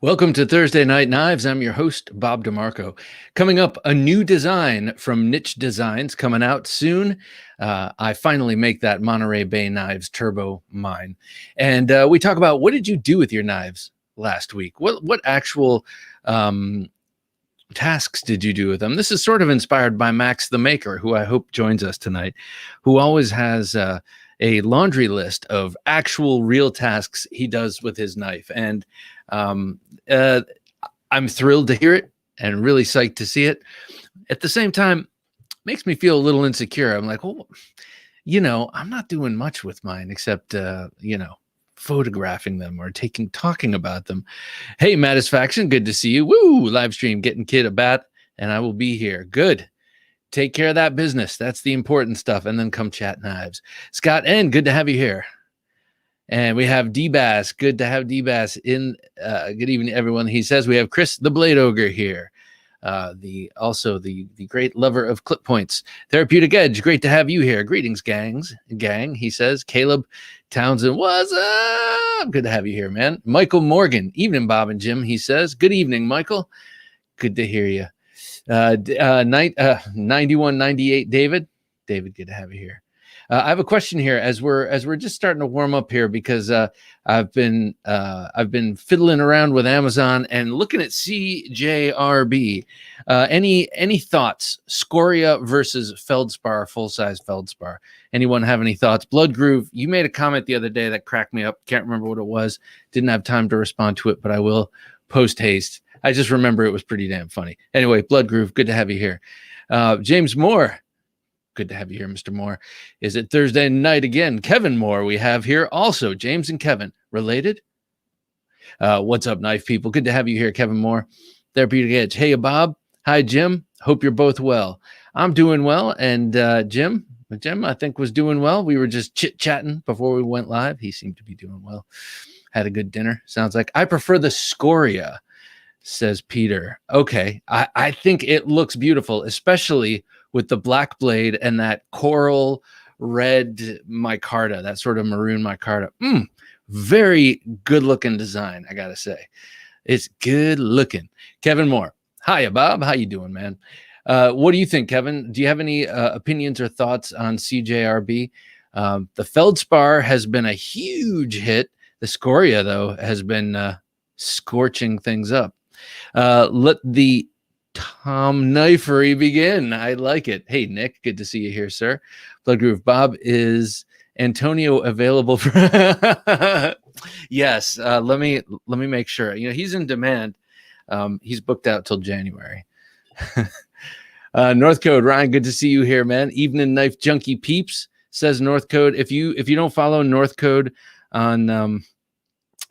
Welcome to Thursday Night Knives. I'm your host, Bob DeMarco. Coming up, a new design from Niche Designs coming out soon. I finally make that Monterey Bay Knives Turbo mine. And we talk about what did you do with your knives last week? What actual tasks did you do with them? This is sort of inspired by Max the Maker, who I hope joins us tonight, who always has a laundry list of actual real tasks he does with his knife. And I'm thrilled to hear it and really psyched to see it. At the same time, makes me feel a little insecure. I'm like, well, I'm not doing much with mine except, photographing them or talking about them. Hey, Mattisfaction, good to see you. Woo! Live stream, getting Kid a bat, and I will be here. Good. Take care of that business. That's the important stuff. And then come chat knives. Scott N., good to have you here. And we have D-Bass. Good to have D-Bass in. Good evening, everyone. He says we have Chris the Blade Ogre here. The great lover of clip points. Therapeutic Edge. Great to have you here. Greetings, gang. He says. Caleb Townsend. What's up? Good to have you here, man. Michael Morgan. Evening, Bob and Jim. He says. Good evening, Michael. Good to hear you. 9198 David. David, good to have you here. I have a question here as we're just starting to warm up here because I've been fiddling around with Amazon and looking at CJRB. Any thoughts? Scoria versus feldspar, full size feldspar. Anyone have any thoughts? Blood Groove, you made a comment the other day that cracked me up. Can't remember what it was. Didn't have time to respond to it, but I will post haste. I just remember it was pretty damn funny. Anyway, Blood Groove, good to have you here. James Moore. Good to have you here, Mr. Moore. Is it Thursday night again? Kevin Moore we have here also. James and Kevin, related? What's up, knife people? Good to have you here, Kevin Moore. Therapeutic Edge. Hey, Bob. Hi, Jim. Hope you're both well. I'm doing well, and Jim, I think, was doing well. We were just chit-chatting before we went live. He seemed to be doing well. Had a good dinner, sounds like. I prefer the Scoria, says Peter. Okay, I think it looks beautiful, especially with the black blade and that coral red micarta, that sort of maroon micarta. Very good looking design, I gotta say. It's good looking. Kevin Moore. Hiya, Bob. How you doing, man? What do you think, Kevin? Do you have any opinions or thoughts on CJRB? The feldspar has been a huge hit. The Scoria, though, has been scorching things up. Let the Tom Knifery begin. I like it. Hey, Nick, good to see you here, sir. Blood Groove. Bob, is Antonio available for Yes, let me make sure. He's in demand. He's booked out till January. North Code, Ryan, good to see you here, man. Evening Knife Junkie peeps, says North Code. If you don't follow North Code on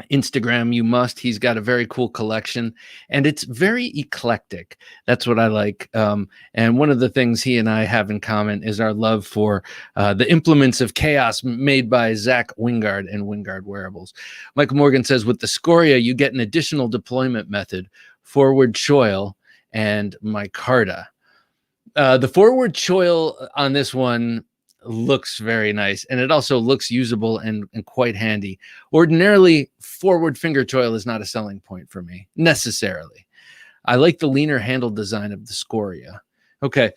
Instagram, you must. He's got a very cool collection, and it's very eclectic. That's what I like. And one of the things he and I have in common is our love for the implements of chaos made by Zach Wingard and Wingard Wearables. Michael Morgan says, with the Scoria, you get an additional deployment method, forward choil and micarta. The forward choil on this one looks very nice, and it also looks usable and quite handy. Ordinarily, forward finger choil is not a selling point for me necessarily. I like the leaner handle design of the Scoria. Okay,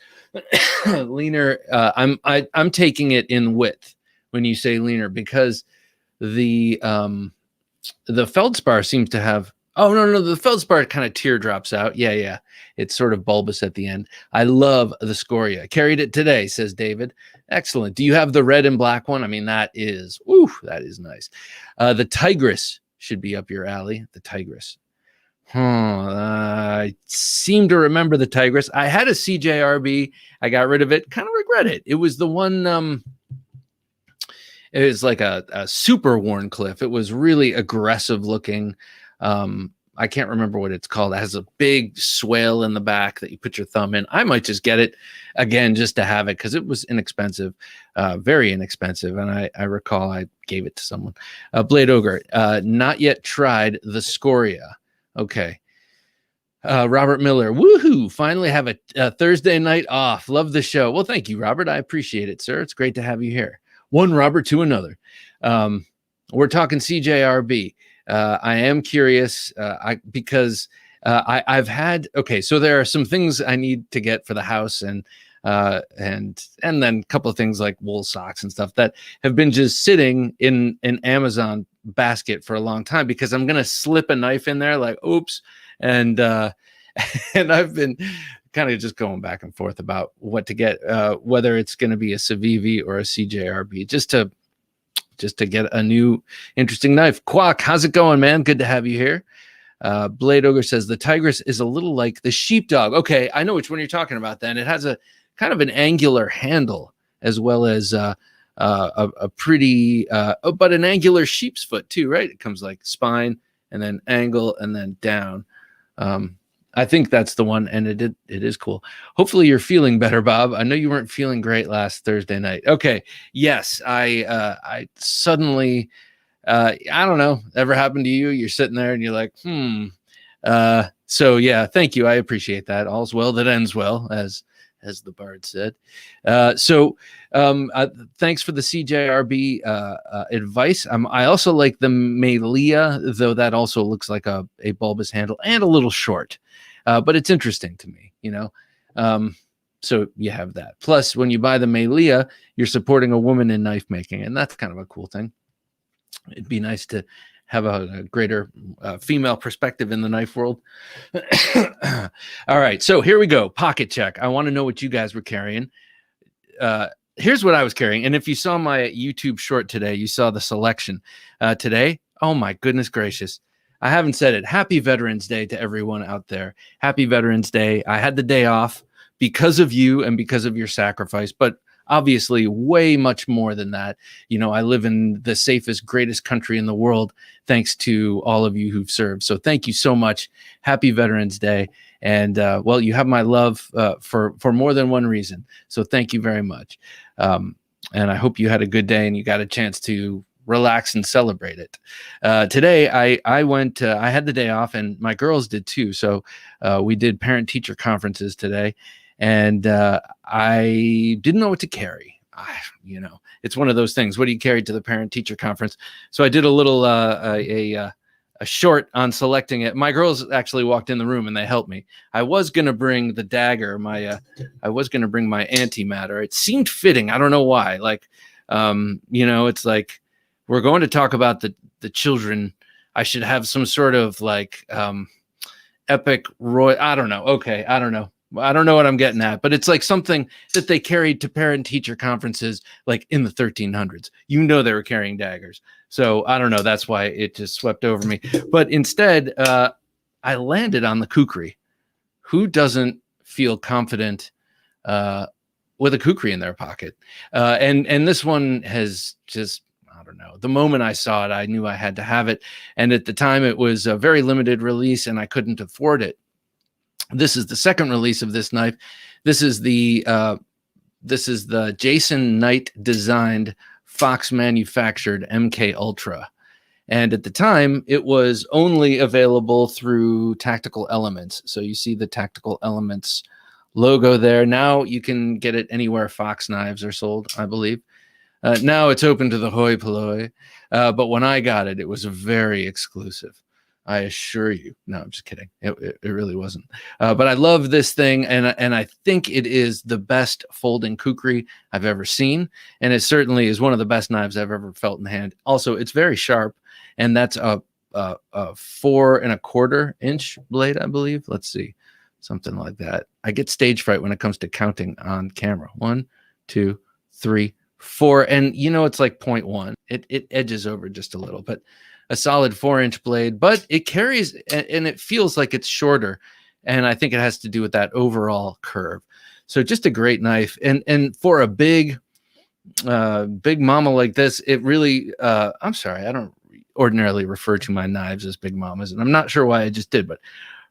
leaner. I'm taking it in width when you say leaner, because the feldspar seems to have. Oh, no, the feldspar kind of teardrops out. Yeah. It's sort of bulbous at the end. I love the Scoria. Carried it today, says David. Excellent. Do you have the red and black one? I mean, that is nice. The Tigress should be up your alley. The Tigress. I seem to remember the Tigress. I had a CJRB. I got rid of it. Kind of regret it. It was the one... it was like a super Warncliffe. It was really aggressive looking. I can't remember what it's called. It has a big swale in the back that you put your thumb in. I might just get it again just to have it, because it was inexpensive, very inexpensive. And I recall I gave it to someone. Blade Ogre, not yet tried the Scoria. Okay. Robert Miller, woohoo! Finally have a Thursday night off. Love the show. Well, thank you, Robert. I appreciate it, sir. It's great to have you here. One Robert to another. We're talking CJRB. I am curious because I've had, okay, so there are some things I need to get for the house, and then a couple of things like wool socks and stuff that have been just sitting in an Amazon basket for a long time, because I'm going to slip a knife in there, like, oops. And and I've been kind of just going back and forth about what to get, whether it's going to be a Civivi or a CJRB, just to get a new interesting knife. Quack, how's it going, man? Good to have you here. Blade Ogre says the Tigris is a little like the sheepdog. Okay, I know which one you're talking about then. It has a kind of an angular handle, as well as a pretty, but an angular sheep's foot too, right? It comes like spine and then angle and then down. I think that's the one, and it is cool. Hopefully you're feeling better, Bob. I know you weren't feeling great last Thursday night. Okay, yes, I suddenly, I don't know, ever happened to you? You're sitting there and you're like, so yeah, thank you. I appreciate that. All's well that ends well, as the bard said. Thanks for the CJRB advice. I also like the Melia, though that also looks like a bulbous handle and a little short. But it's interesting to me, so you have that. Plus, when you buy the Melia, you're supporting a woman in knife making, and that's kind of a cool thing. It'd be nice to have a greater female perspective in the knife world. All right, so here we go. Pocket check. I want to know what you guys were carrying. Here's what I was carrying. And if you saw my YouTube short today, you saw the selection today. Oh my goodness gracious. I haven't said it. Happy Veterans Day to everyone out there. Happy Veterans Day. I had the day off because of you and because of your sacrifice, but obviously way much more than that. I live in the safest, greatest country in the world, thanks to all of you who've served. So thank you so much. Happy Veterans Day. And well, you have my love for more than one reason. So thank you very much. And I hope you had a good day and you got a chance to relax and celebrate it. Today, I went, I had the day off, and my girls did too. So we did parent-teacher conferences today, and I didn't know what to carry. It's one of those things. What do you carry to the parent-teacher conference? So I did a little, a short on selecting it. My girls actually walked in the room and they helped me. I was going to bring the dagger, I was going to bring my antimatter. It seemed fitting. I don't know why. Like, it's like, we're going to talk about the children. I should have some sort of like epic roy. I don't know. Okay. I don't know what I'm getting at, but it's like something that they carried to parent-teacher conferences like in the 1300s. They were carrying daggers. So I don't know. That's why it just swept over me. But instead, I landed on the Kukri. Who doesn't feel confident with a Kukri in their pocket? And this one has just, I don't know. The moment I saw it, I knew I had to have it. And at the time, it was a very limited release, and I couldn't afford it. This is the second release of this knife. This is the Jason Knight designed, Fox manufactured MK Ultra. And at the time, it was only available through Tactical Elements. So you see the Tactical Elements logo there. Now you can get it anywhere Fox knives are sold, I believe. Now it's open to the hoi polloi, but when I got it, it was very exclusive. I assure you. No, I'm just kidding. It really wasn't. But I love this thing, and I think it is the best folding kukri I've ever seen, and it certainly is one of the best knives I've ever felt in the hand. Also, it's very sharp, and that's a 4 1/4 inch blade, I believe. Let's see, something like that. I get stage fright when it comes to counting on camera. 1, 2, 3, 4, and it's like 0.1. It edges over just a little, but a solid 4-inch blade, but it carries and it feels like it's shorter, and I think it has to do with that overall curve. So just a great knife, and for a big mama like this, it really I'm sorry, I don't ordinarily refer to my knives as big mamas, and I'm not sure why I just did, but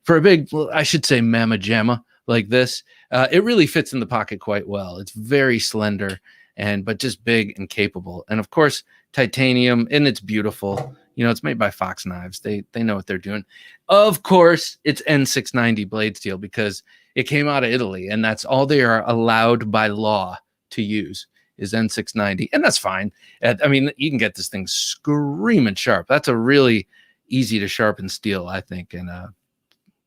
for a big, I should say mama jamma like this, it really fits in the pocket quite well. It's very slender, but just big and capable. And of course, titanium, and it's beautiful. It's made by Fox Knives. They know what they're doing. Of course, it's N690 blade steel because it came out of Italy, and that's all they are allowed by law to use is N690, and that's fine. I mean, you can get this thing screaming sharp. That's a really easy to sharpen steel, I think, and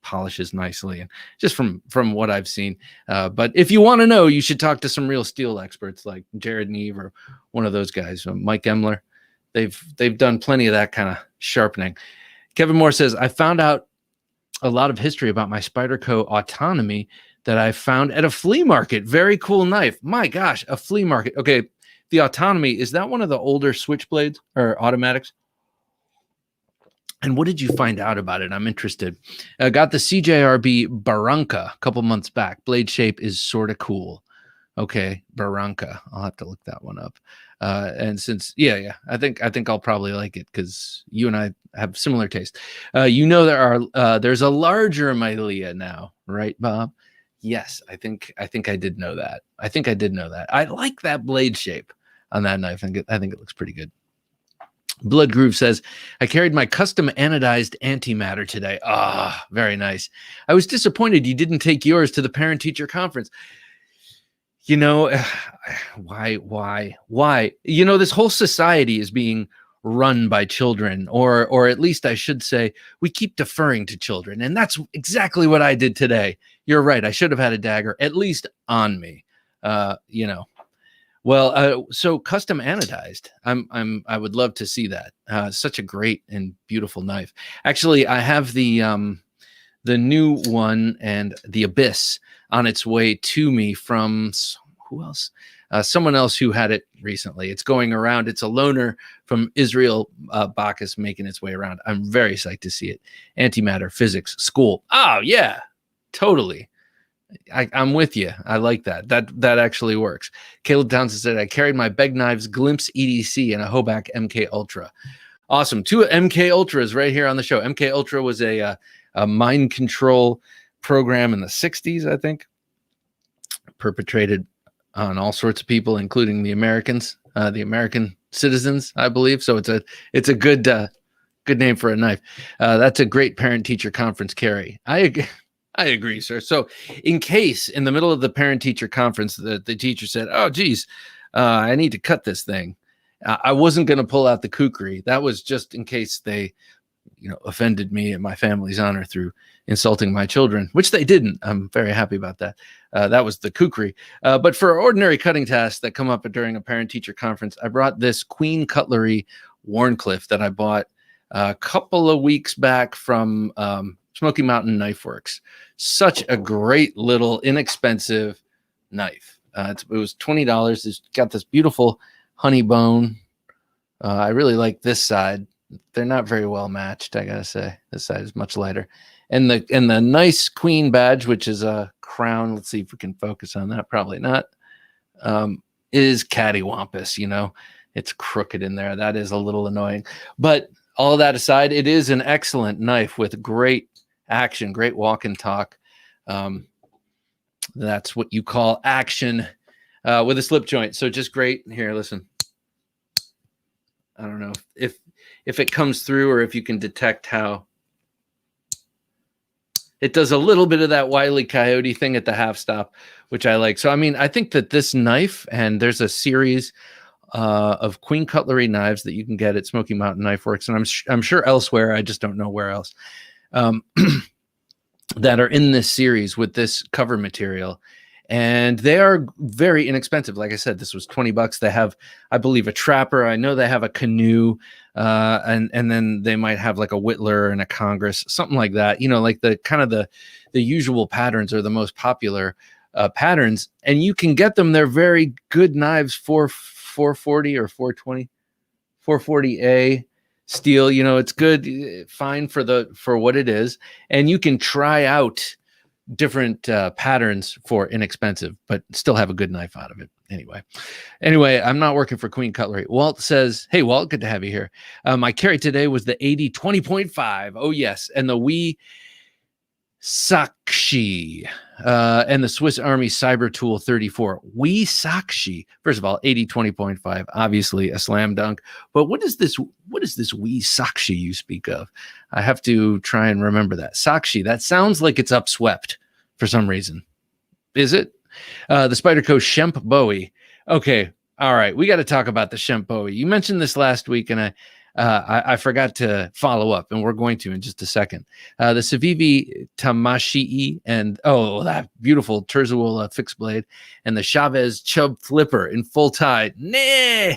polishes nicely, and just from what I've seen. But if you want to know, you should talk to some real steel experts like Jared Neve or one of those guys, Mike Emler. They've done plenty of that kind of sharpening. Kevin Moore says, I found out a lot of history about my Spyderco Autonomy that I found at a flea market. Very cool knife. My gosh, a flea market. Okay, the Autonomy, is that one of the older switchblades or automatics? And what did you find out about it? I'm interested. I got the CJRB Barranca a couple months back. Blade shape is sort of cool. Okay, Barranca. I'll have to look that one up. And since, I think I'll probably like it because you and I have similar taste. There's a larger Milea now, right, Bob? Yes, I think I did know that. I like that blade shape on that knife. I think it looks pretty good. Blood Groove says, I carried my custom anodized antimatter today. Very nice. I was disappointed you didn't take yours to the parent-teacher conference. You know, why? You know, this whole society is being run by children, or at least I should say, we keep deferring to children. And that's exactly what I did today. You're right. I should have had a dagger, at least on me, you know. Well, so custom anodized. I would love to see that. Such a great and beautiful knife. Actually, I have the new one and the Abyss on its way to me from who else? Someone else who had it recently. It's going around. It's a loaner from Israel Bacchus making its way around. I'm very psyched to see it. Antimatter physics school. Oh yeah, totally. I'm with you. I like that. That actually works. Caleb Townsend said, I carried my Beg Knives Glimpse EDC and a Hoback MK Ultra. Awesome. 2 MK Ultras right here on the show. MK Ultra was a mind control program in the 60s, I think, perpetrated on all sorts of people, including the Americans, the American citizens, I believe. So it's a good name for a knife. That's a great parent-teacher conference carry. I agree, sir. So in case in the middle of the parent-teacher conference, the teacher said, oh, geez, I need to cut this thing. I wasn't going to pull out the Kukri. That was just in case they, offended me and my family's honor through insulting my children, which they didn't. I'm very happy about that. That was the Kukri. But for ordinary cutting tasks that come up during a parent-teacher conference, I brought this Queen Cutlery Warncliffe that I bought a couple of weeks back from Smoky Mountain Knife Works. Such a great little inexpensive knife. It was $20. It's got this beautiful honey bone. I really like this side. They're not very well matched, I gotta say. This side is much lighter. And the nice queen badge, which is a crown. Let's see if we can focus on that. Probably not. Is cattywampus, It's crooked in there. That is a little annoying. But all that aside, it is an excellent knife with great action, great walk and talk. That's what you call action with a slip joint. So just great. Here, listen. I don't know if it comes through or if you can detect how it does a little bit of that Wile E. Coyote thing at the half stop, which I like. So, I think that this knife, and there's a series of Queen Cutlery knives that you can get at Smoky Mountain Knife Works, and I'm sure elsewhere, I just don't know where else, that are in this series with this cover material. And they are very inexpensive. Like I said, this was $20. They have, I believe, a trapper. I know they have a canoe, and then they might have like a Whittler and a Congress, something like that. Like the kind of the usual patterns are the most popular patterns, and you can get them. They're very good knives for 440 or 420, 440A steel. It's good, fine for what it is, and you can try out different patterns for inexpensive, but still have a good knife out of it. Anyway, I'm not working for Queen Cutlery. Walt says, hey, Walt, good to have you here. My carry today was the 80 20.5. Oh, yes. And the Wee Sakshi and the Swiss Army Cyber Tool 34. Wee Sakshi. First of all, 80 20.5, obviously a slam dunk. But what is this Wee Sakshi you speak of? I have to try and remember that. Sakshi, that sounds like it's upswept for some reason. Is it? The Spyderco Shemp Bowie. Okay. All right. We got to talk about the Shemp Bowie. You mentioned this last week, and I forgot to follow up, and we're going to in just a second. The Civivi Tamashii and that beautiful Terzuola fixed blade, and the Chavez Chub Flipper in full tide. Nah,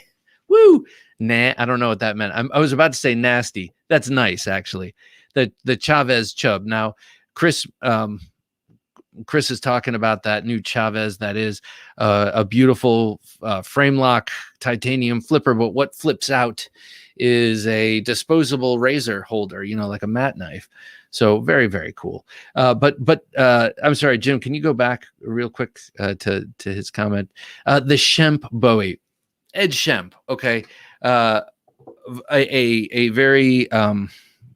woo, nah. I don't know what that meant. I was about to say nasty. That's nice, actually. The Chavez Chub. Now, Chris is talking about that new Chavez that is a beautiful frame lock titanium flipper, but what flips out is a disposable razor holder, like a mat knife. So very, very cool. But I'm sorry, Jim, can you go back real quick to his comment? The Shemp Bowie, Ed Shemp. Okay. A very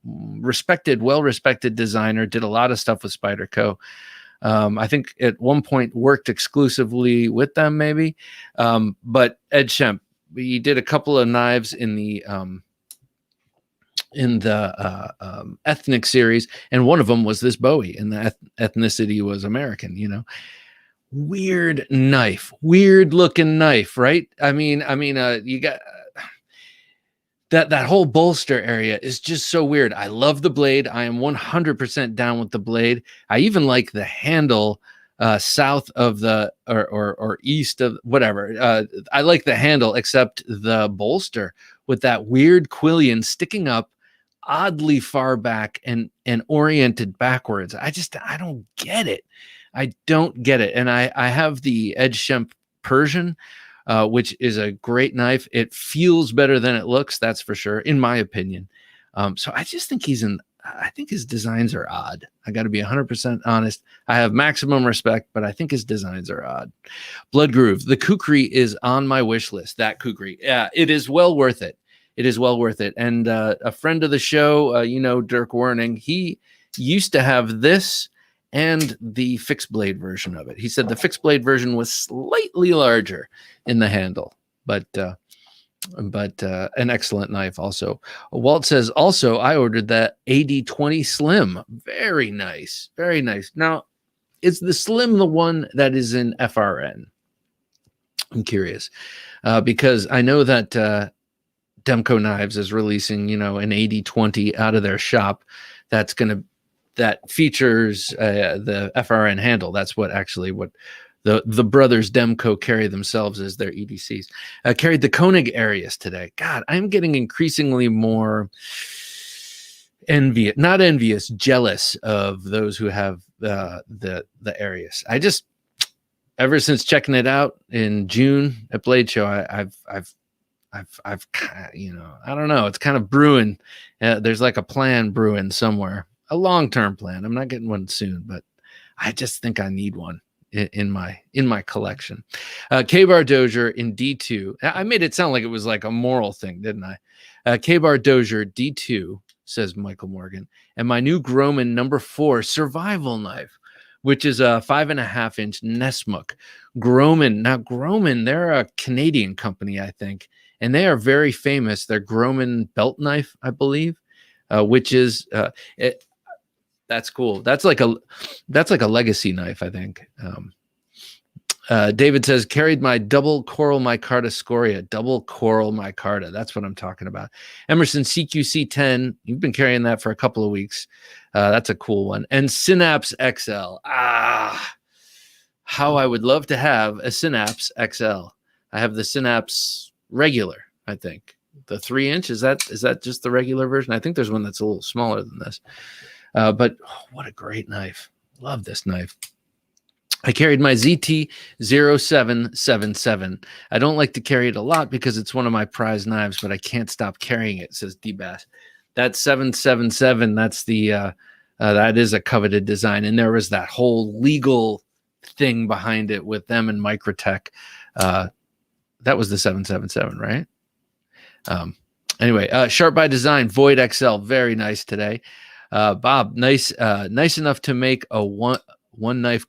well-respected designer, did a lot of stuff with Spyderco. I think at one point worked exclusively with them, maybe. But Ed Shemp, he did a couple of knives in the ethnic series, and one of them was this Bowie, and the ethnicity was American. Weird knife, weird looking knife, right? I mean, you got that whole bolster area is just so weird. I love the blade. I am 100% down with the blade. I even like the handle south of the or east of whatever. I like the handle, except the bolster with that weird quillion sticking up oddly far back and oriented backwards. I don't get it. I don't get it. And I have the Ed Shemp Persian, which is a great knife. It feels better than it looks, that's for sure, in my opinion. So I just think I think his designs are odd. I got to be 100% honest. I have maximum respect, but I think his designs are odd. Blood Groove, the Kukri is on my wish list. That Kukri, yeah, it is well worth it. It is well worth it. And a friend of the show, Dirk Werning, he used to have this and the fixed blade version of it. He said the fixed blade version was slightly larger in the handle, but an excellent knife also. Walt says, also, I ordered that AD20 Slim. Very nice. Very nice. Now, is the Slim the one that is in FRN? I'm curious because I know that Demco Knives is releasing, an AD20 out of their shop that features the FRN handle. That's what the brothers Demco carry themselves as their EDCs. Carried the Koenig Arius today. God, I'm getting increasingly more jealous of those who have the Arius. Ever since checking it out in June at Blade Show, I've I don't know. It's kind of brewing. There's like a plan brewing somewhere. A long-term plan. I'm not getting one soon, but I just think I need one in my collection. K-Bar Dozier in D2. I made it sound like it was like a moral thing, didn't I? K-Bar Dozier D2, says Michael Morgan, and my new Groman number 4 survival knife, which is a 5.5-inch Nessmuk. Groman. Now Groman, they're a Canadian company, I think, and they are very famous. Their Groman belt knife, I believe, which is that's cool. That's like a legacy knife, I think. David says, carried my double coral micarta scoria. Double coral micarta. That's what I'm talking about. Emerson CQC10. You've been carrying that for a couple of weeks. That's a cool one. And Synapse XL. How I would love to have a Synapse XL. I have the Synapse regular, I think. The 3-inch, is that just the regular version? I think there's one that's a little smaller than this. But what a great knife. Love this knife. I carried my ZT0777. I don't like to carry it a lot because it's one of my prized knives, but I can't stop carrying it, says D-Bass. That 777, that's that is a coveted design. And there was that whole legal thing behind it with them and Microtech. That was the 777, right? Anyway, Sharp by Design, Void XL, very nice today. Bob, nice enough to make a one knife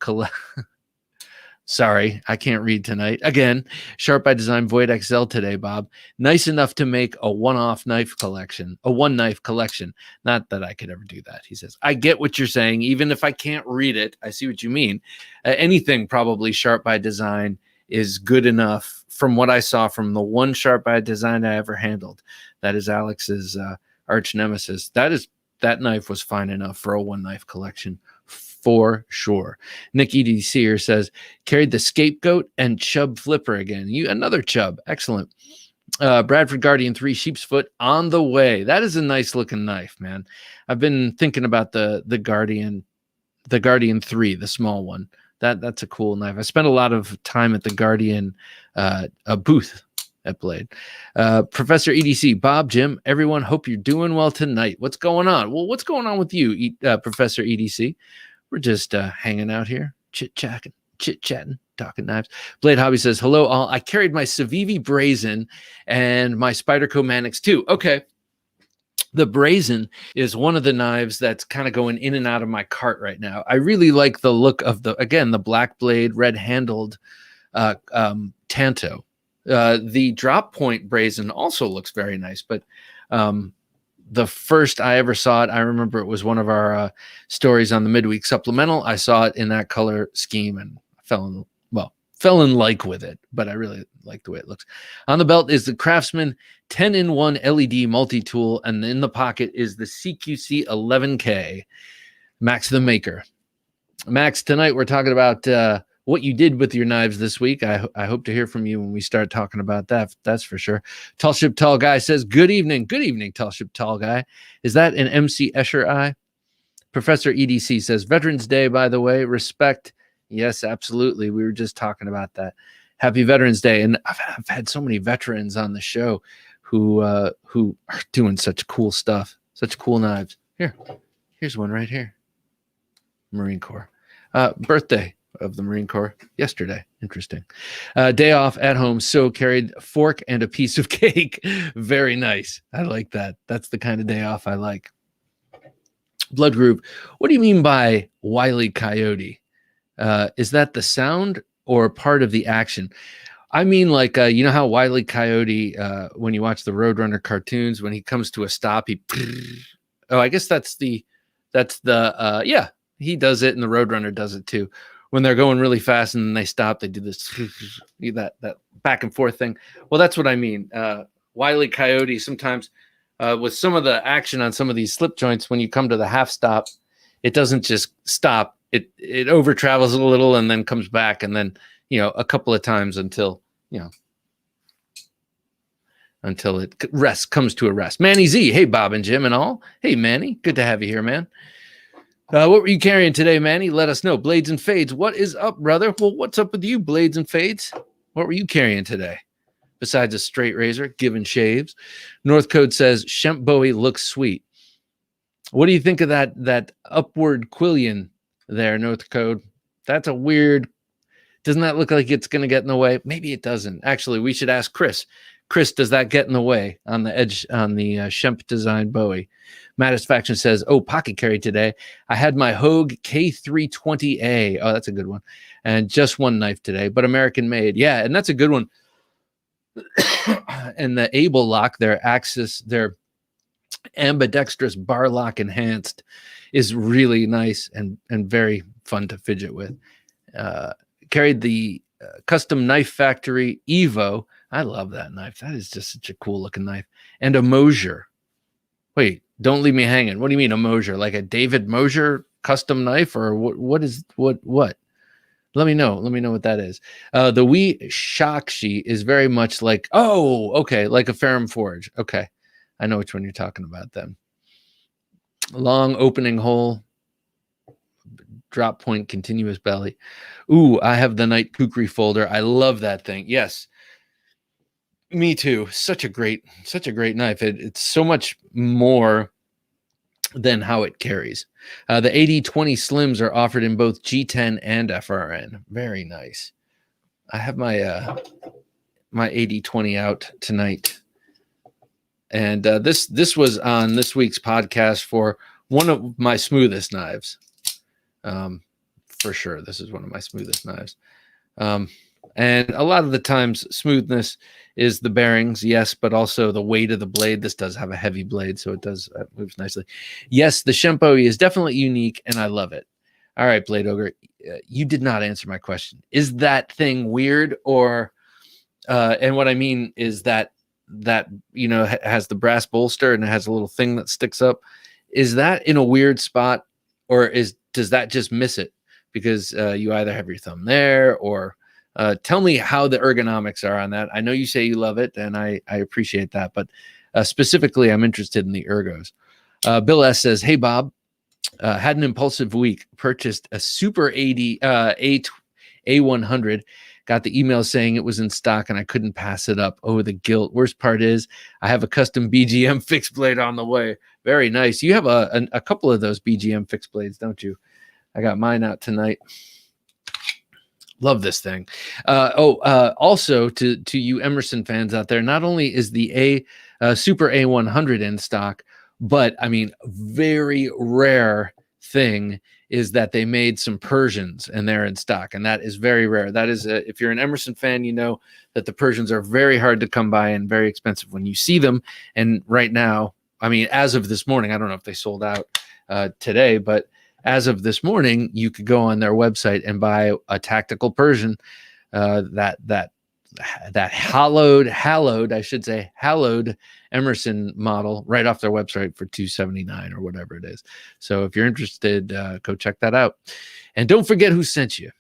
Sorry, I can't read tonight. Again, Sharp by Design, Void XL today, Bob. Nice enough to make a one-off knife collection, a one knife collection. Not that I could ever do that. He says, I get what you're saying. Even if I can't read it, I see what you mean. Anything probably Sharp by Design is good enough from what I saw from the one sharp eye design I ever handled. That is Alex's arch nemesis. That knife was fine enough for a one knife collection for sure. Nick EDC here says, carried the Scapegoat and Chub Flipper again. Another Chub. Excellent. Bradford Guardian 3 sheep's foot on the way. That is a nice looking knife, man. I've been thinking about the Guardian 3, the small one. That's a cool knife. I spent a lot of time at the Guardian booth at Blade. Professor EDC, Bob, Jim, everyone, hope you're doing well tonight. What's going on? Well, what's going on with you, Professor EDC? We're just hanging out here, chit-chatting, talking knives. Blade Hobby says, hello all. I carried my Civivi Brazen and my Spyderco Manix too. Okay. The Brazen is one of the knives that's kind of going in and out of my cart right now. I really like the look of the black blade, red handled Tanto. The drop point Brazen also looks very nice, but the first I ever saw it, I remember it was one of our stories on the midweek supplemental. I saw it in that color scheme and fell in like with it, but I really like the way it looks. On the belt is the Craftsman 10-in-1 LED multi-tool, and in the pocket is the CQC 11K. Max the Maker. Max, tonight we're talking about what you did with your knives this week. I hope to hear from you when we start talking about that. That's for sure. Tall Ship Tall Guy says, good evening. Good evening, Tall Ship Tall Guy. Is that an MC Escher eye? Professor EDC says, Veterans Day, by the way, respect. Yes, absolutely. We were just talking about that. Happy Veterans Day. And I've had so many veterans on the show who are doing such cool stuff, such cool knives. Here's one right here. Marine Corps. Birthday of the Marine Corps yesterday. Interesting. Day off at home, so carried a fork and a piece of cake. Very nice. I like that. That's the kind of day off I like. Blood Group. What do you mean by Wile E. Coyote? Is that the sound or part of the action? I mean, like, you know how Wile E. Coyote, when you watch the Roadrunner cartoons, when he comes to a stop, I guess yeah, he does it and the Roadrunner does it too. When they're going really fast and then they stop, they do this, that back and forth thing. Well, that's what I mean. Wile E. Coyote, sometimes with some of the action on some of these slip joints, when you come to the half stop, it doesn't just stop. It over travels a little and then comes back, and then, a couple of times until it comes to a rest. Manny Z, hey Bob and Jim and all. Hey Manny, good to have you here, man. What were you carrying today, Manny? Let us know. Blades and Fades, what is up, brother? Well, what's up with you, Blades and Fades? What were you carrying today? Besides a straight razor, given shaves. North Code says Shemp Bowie looks sweet. What do you think of that upward quillion there, North Code? That's a weird. Doesn't that look like it's going to get in the way? Maybe it doesn't. Actually, we should ask Chris. Chris, does that get in the way on the edge on the Shemp design Bowie? Mattisfaction says, pocket carry today. I had my Hogue K320A. Oh, that's a good one. And just one knife today, but American made. Yeah, and that's a good one. And the Able lock, their Axis, their ambidextrous bar lock enhanced, is really nice and very fun to fidget with. Carried the Custom Knife Factory Evo. I love that knife. That is just such a cool looking knife. And a Mosier. Wait, don't leave me hanging. What do you mean a Mosier? Like a David Mosier custom knife, or what? Let me know. Let me know what that is. The Wee Shakshi is very much like, like a Ferrum Forge. Okay. I know which one you're talking about then. Long opening hole, drop point, continuous belly. Ooh, I have the Night Kukri folder. I love that thing. Yes. Me too. Such a great knife. It's so much more than how it carries. The 80/20 slims are offered in both G10 and FRN. Very nice. I have my my 80/20 out tonight. And this was on this week's podcast for one of my smoothest knives. For sure, this is one of my smoothest knives. And a lot of the times, smoothness is the bearings, yes, but also the weight of the blade. This does have a heavy blade, so it moves nicely. Yes, the Shemp Bowie is definitely unique, and I love it. All right, Blade Ogre, you did not answer my question. Is that thing weird, or and what I mean is that has the brass bolster and it has a little thing that sticks up. Is that in a weird spot, or does that just miss it because you either have your thumb there, or tell me how the ergonomics are on that. I know you say you love it, and I appreciate that, but specifically, I'm interested in the ergos. Bill S says, "Hey Bob, had an impulsive week. Purchased a Super 80 A100. Got the email saying it was in stock, and I couldn't pass it up. Oh, the guilt. Worst part is I have a custom BGM fixed blade on the way. Very nice. You have a couple of those BGM fixed blades, don't you? I got mine out tonight. Love this thing. Also to you Emerson fans out there, not only is the Super A100 in stock, but I mean, very rare thing is that they made some Persians and they're in stock, and that is very rare. That is, if you're an Emerson fan, you know that the Persians are very hard to come by and very expensive when you see them. And right now, I mean, as of this morning, I don't know if they sold out today, but as of this morning, you could go on their website and buy a tactical Persian, that hallowed Emerson model right off their website for $279 or whatever it is. So if you're interested, go check that out. And don't forget who sent you.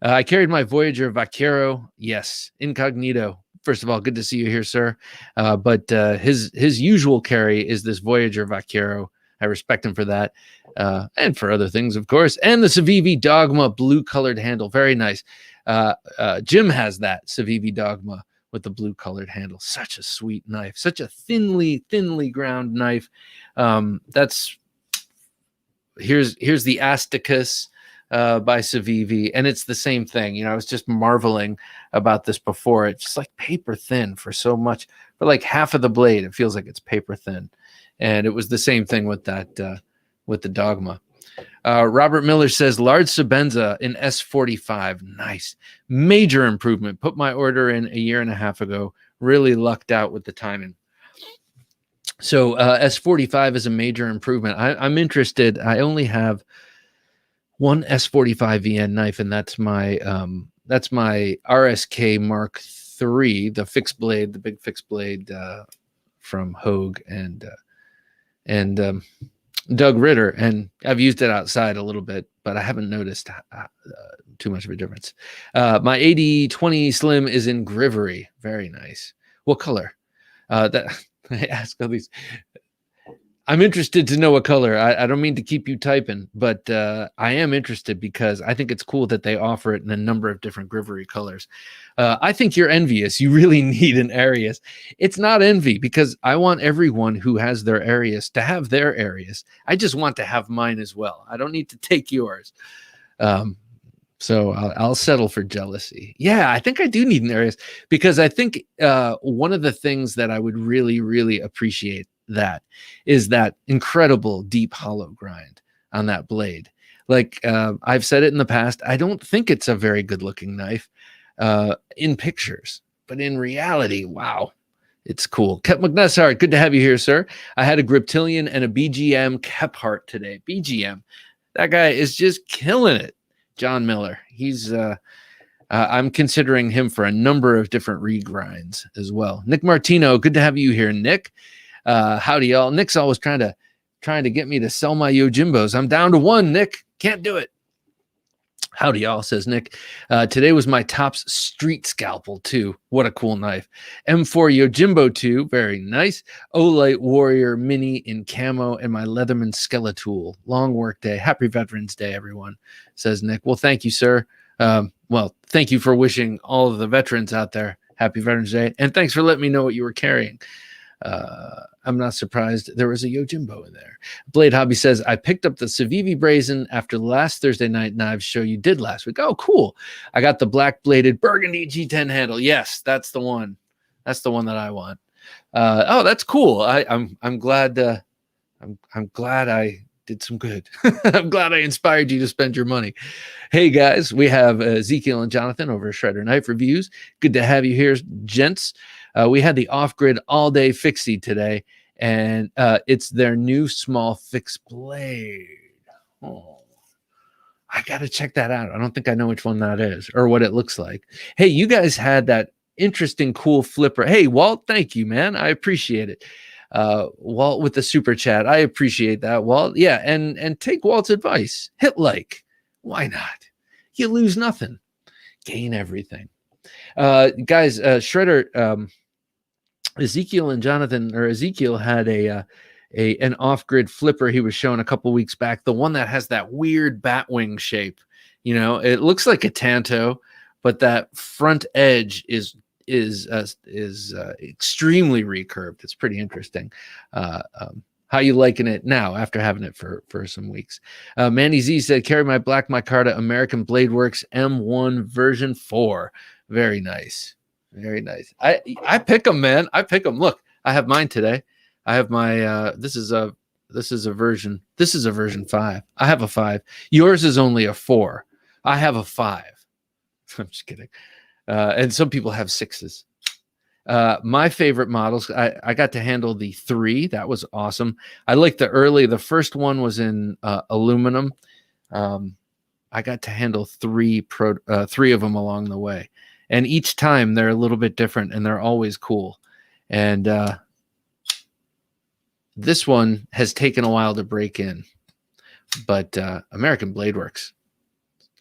I carried my Voyager Vaquero. Yes, incognito. First of all, good to see you here, sir. But his usual carry is this Voyager Vaquero. I respect him for that, and for other things, of course. And the Civivi Dogma blue-colored handle. Very nice. Jim has that Civivi Dogma with the blue-colored handle. Such a sweet knife. Such a thinly ground knife. Here's the Asticus by Civivi, and it's the same thing. You know, I was just marveling about this before. It's just like paper thin for so much. For like half of the blade, it feels like it's paper thin. And it was the same thing with that, with the Dogma. Robert Miller says, large Sebenza in S45. Nice. Major improvement. Put my order in a year and a half ago. Really lucked out with the timing. So S45 is a major improvement. I'm interested. I only have one S45 VN knife, and that's my RSK Mark III, the fixed blade, the big fixed blade from Hogue and Doug Ritter, and I've used it outside a little bit, but I haven't noticed too much of a difference. My 80-20 Slim is in Grivery. Very nice. What color? That I ask all these. I'm interested to know what color. I don't mean to keep you typing, but I am interested because I think it's cool that they offer it in a number of different Grivery colors. I think you're envious. You really need an Arius. It's not envy, because I want everyone who has their Arius to have their Arius. I just want to have mine as well. I don't need to take yours. So I'll settle for jealousy. Yeah, I think I do need an Arius, because I think one of the things that I would really, really appreciate that is that incredible deep hollow grind on that blade. Like I've said it in the past, I don't think it's a very good looking knife in pictures, but in reality, wow, it's cool. Kep McNessart, good to have you here, sir. I had a Griptilian and a BGM Kephart today. BGM, that guy is just killing it. John Miller, he's I'm considering him for a number of different regrinds as well. Nick Martino, good to have you here, Nick. Howdy, y'all. Nick's always trying to get me to sell my Yojimbos. I'm down to one, Nick. Can't do it. Howdy, y'all, says Nick. Today was my Tops Street Scalpel, too. What a cool knife. M4 Yojimbo 2, very nice. Olight Warrior Mini in camo, and my Leatherman Skeletool. Long work day. Happy Veterans Day, everyone, says Nick. Well, thank you, sir. Well, thank you for wishing all of the veterans out there happy Veterans Day, and thanks for letting me know what you were carrying. I'm not surprised there was a Yojimbo in there. Blade Hobby says, I picked up the Civivi Brazen after the last Thursday Night Knives show you did last week. Oh, cool. I got the black bladed burgundy G10 handle. Yes, that's the one. That's the one that I want. Oh, that's cool. I'm glad. I'm glad I did some good. I'm glad I inspired you to spend your money. Hey guys, we have Ezekiel and Jonathan over at Shredder Knife Reviews. Good to have you here, gents. We had the off-grid all-day fixie today, and it's their new small fixed blade. Oh, I got to check that out. I don't think I know which one that is or what it looks like. Hey, you guys had that interesting, cool flipper. Hey, Walt, thank you, man. I appreciate it. Walt with the super chat. I appreciate that, Walt. Yeah, and take Walt's advice. Hit like. Why not? You lose nothing, gain everything. Guys, Shredder, Ezekiel and Jonathan, or Ezekiel had an off-grid flipper he was showing a couple weeks back, the one that has that weird bat wing shape. You know, it looks like a Tanto, but that front edge is extremely recurved. It's pretty interesting. How you liking it now after having it for some weeks? Manny Z said, carry my black micarta American Blade Works M1 version 4. Very nice. Very nice. I pick them, man. I pick them. Look, I have mine today. I have my this is a version 5. I have a 5. Yours is only a 4. I have a 5. I'm just kidding. And some people have 6s. My favorite models, I got to handle the 3. That was awesome. I like the first one was in aluminum. I got to handle 3 of them along the way. And each time they're a little bit different and they're always cool. And this one has taken a while to break in, but American Blade Works.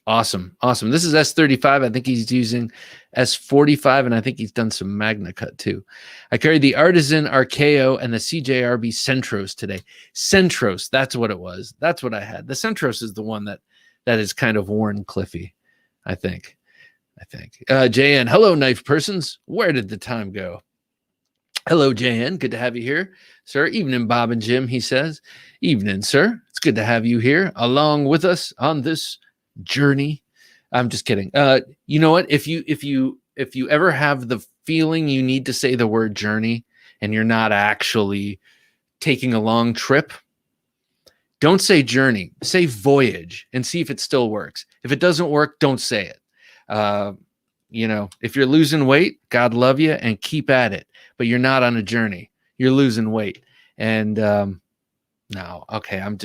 Awesome. Awesome. This is S35. I think he's using S45, and I think he's done some Magna Cut too. I carried the Artisan Archaeo and the CJRB Centros today. Centros, that's what it was. That's what I had. The Centros is the one that is kind of worn cliffy, I think. JN, hello, knife persons. Where did the time go? Hello, JN. Good to have you here, sir. Evening, Bob and Jim, he says. Evening, sir. It's good to have you here along with us on this journey. I'm just kidding. You know what? If you ever have the feeling you need to say the word journey and you're not actually taking a long trip, don't say journey. Say voyage and see if it still works. If it doesn't work, don't say it. If you're losing weight, God love you and keep at it. But you're not on a journey. You're losing weight. And no, okay, I'm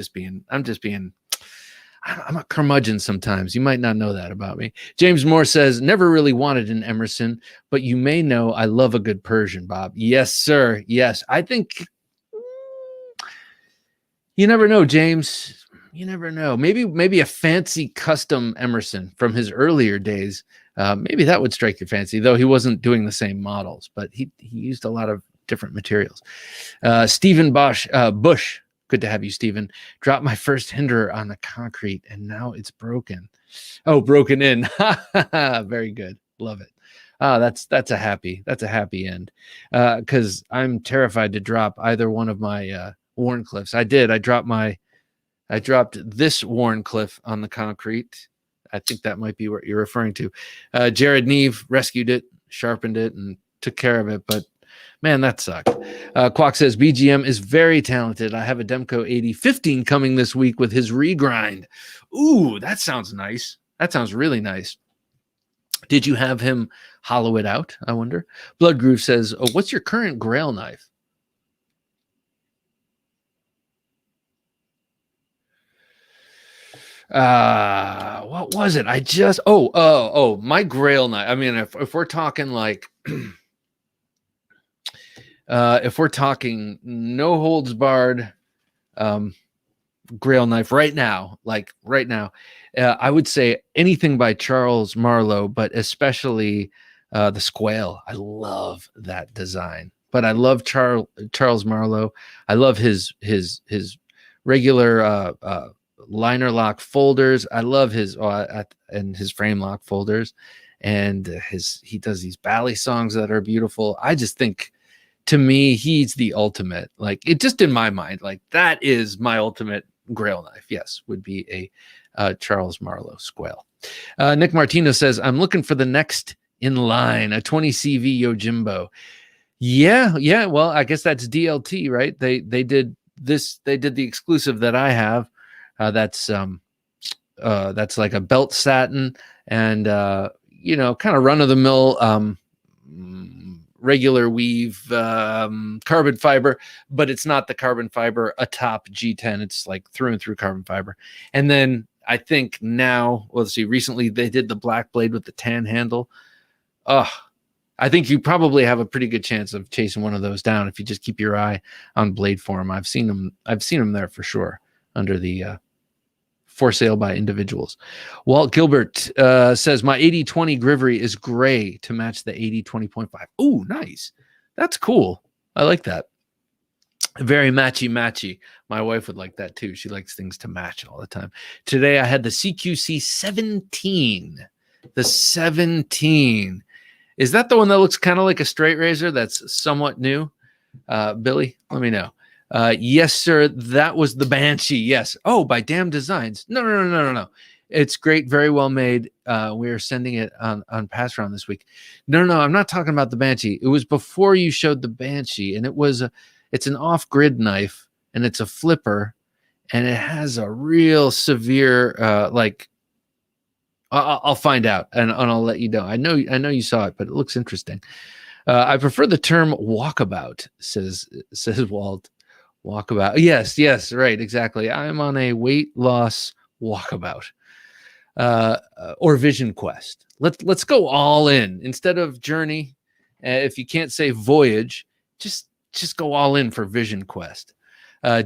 a curmudgeon sometimes. You might not know that about me. James Moore says, never really wanted an Emerson, but you may know I love a good Persian, Bob. Yes, sir. Yes. I think you never know, James. You never know. Maybe a fancy custom Emerson from his earlier days. Maybe that would strike your fancy, though he wasn't doing the same models, but he used a lot of different materials. Stephen Bush. Good to have you, Stephen. Dropped my first hinder on the concrete, and now it's broken. Oh, broken in. Very good. Love it. That's a happy end. Because I'm terrified to drop either one of my Warncliffs. I did. I dropped this Warncliffe on the concrete. I think that might be what you're referring to. Jared Neve rescued it, sharpened it, and took care of it. But man, that sucked. Quack says, BGM is very talented. I have a Demco 8015 coming this week with his regrind. Ooh, that sounds nice. That sounds really nice. Did you have him hollow it out, I wonder? Blood Groove says, oh, what's your current Grail knife? What was it? My Grail knife. I mean, if we're talking like if we're talking no holds barred Grail knife right now, I would say anything by Charles Marlowe, but especially the Squale. I love that design, but I love Charles Marlowe. I love his regular liner lock folders. I love his and his frame lock folders, and he does these bally songs that are beautiful. I just think, to me, he's the ultimate. Like, it just in my mind, like that is my ultimate Grail knife. Yes, would be a Charles Marlowe Squale. Nick Martino says, I'm looking for the next in line, a 20 CV Yojimbo. Yeah. Well, I guess that's DLT, right? They did this. They did the exclusive that I have. That's like a belt satin and kind of run of the mill regular weave carbon fiber, but it's not the carbon fiber atop G10. It's like through and through carbon fiber. And then I think now, well, let's see, recently they did the black blade with the tan handle. Oh, I think you probably have a pretty good chance of chasing one of those down if you just keep your eye on Blade Forum. I've seen them there for sure under the for sale by individuals. Walt Gilbert says my 80/20 Grivery is gray to match the 80/20.5. Oh, nice. That's cool. I like that. Very matchy. My wife would like that too. She likes things to match all the time. Today I had the CQC 17. The 17. Is that the one that looks kind of like a straight razor that's somewhat new? Billy, let me know. Yes, sir. That was the Banshee. Yes. Oh, by Damn Designs. No. It's great. Very well made. We are sending it on pass round this week. No. I'm not talking about the Banshee. It was before you showed the Banshee, and it's an off-grid knife, and it's a flipper, and it has a real severe I'll find out and I'll let you know. I know you saw it, but it looks interesting. I prefer the term walkabout, says Walt. Walkabout. Yes, right, exactly. I'm on a weight loss walkabout. Or vision quest. Let's go all in. Instead of journey, if you can't say voyage, just go all in for vision quest.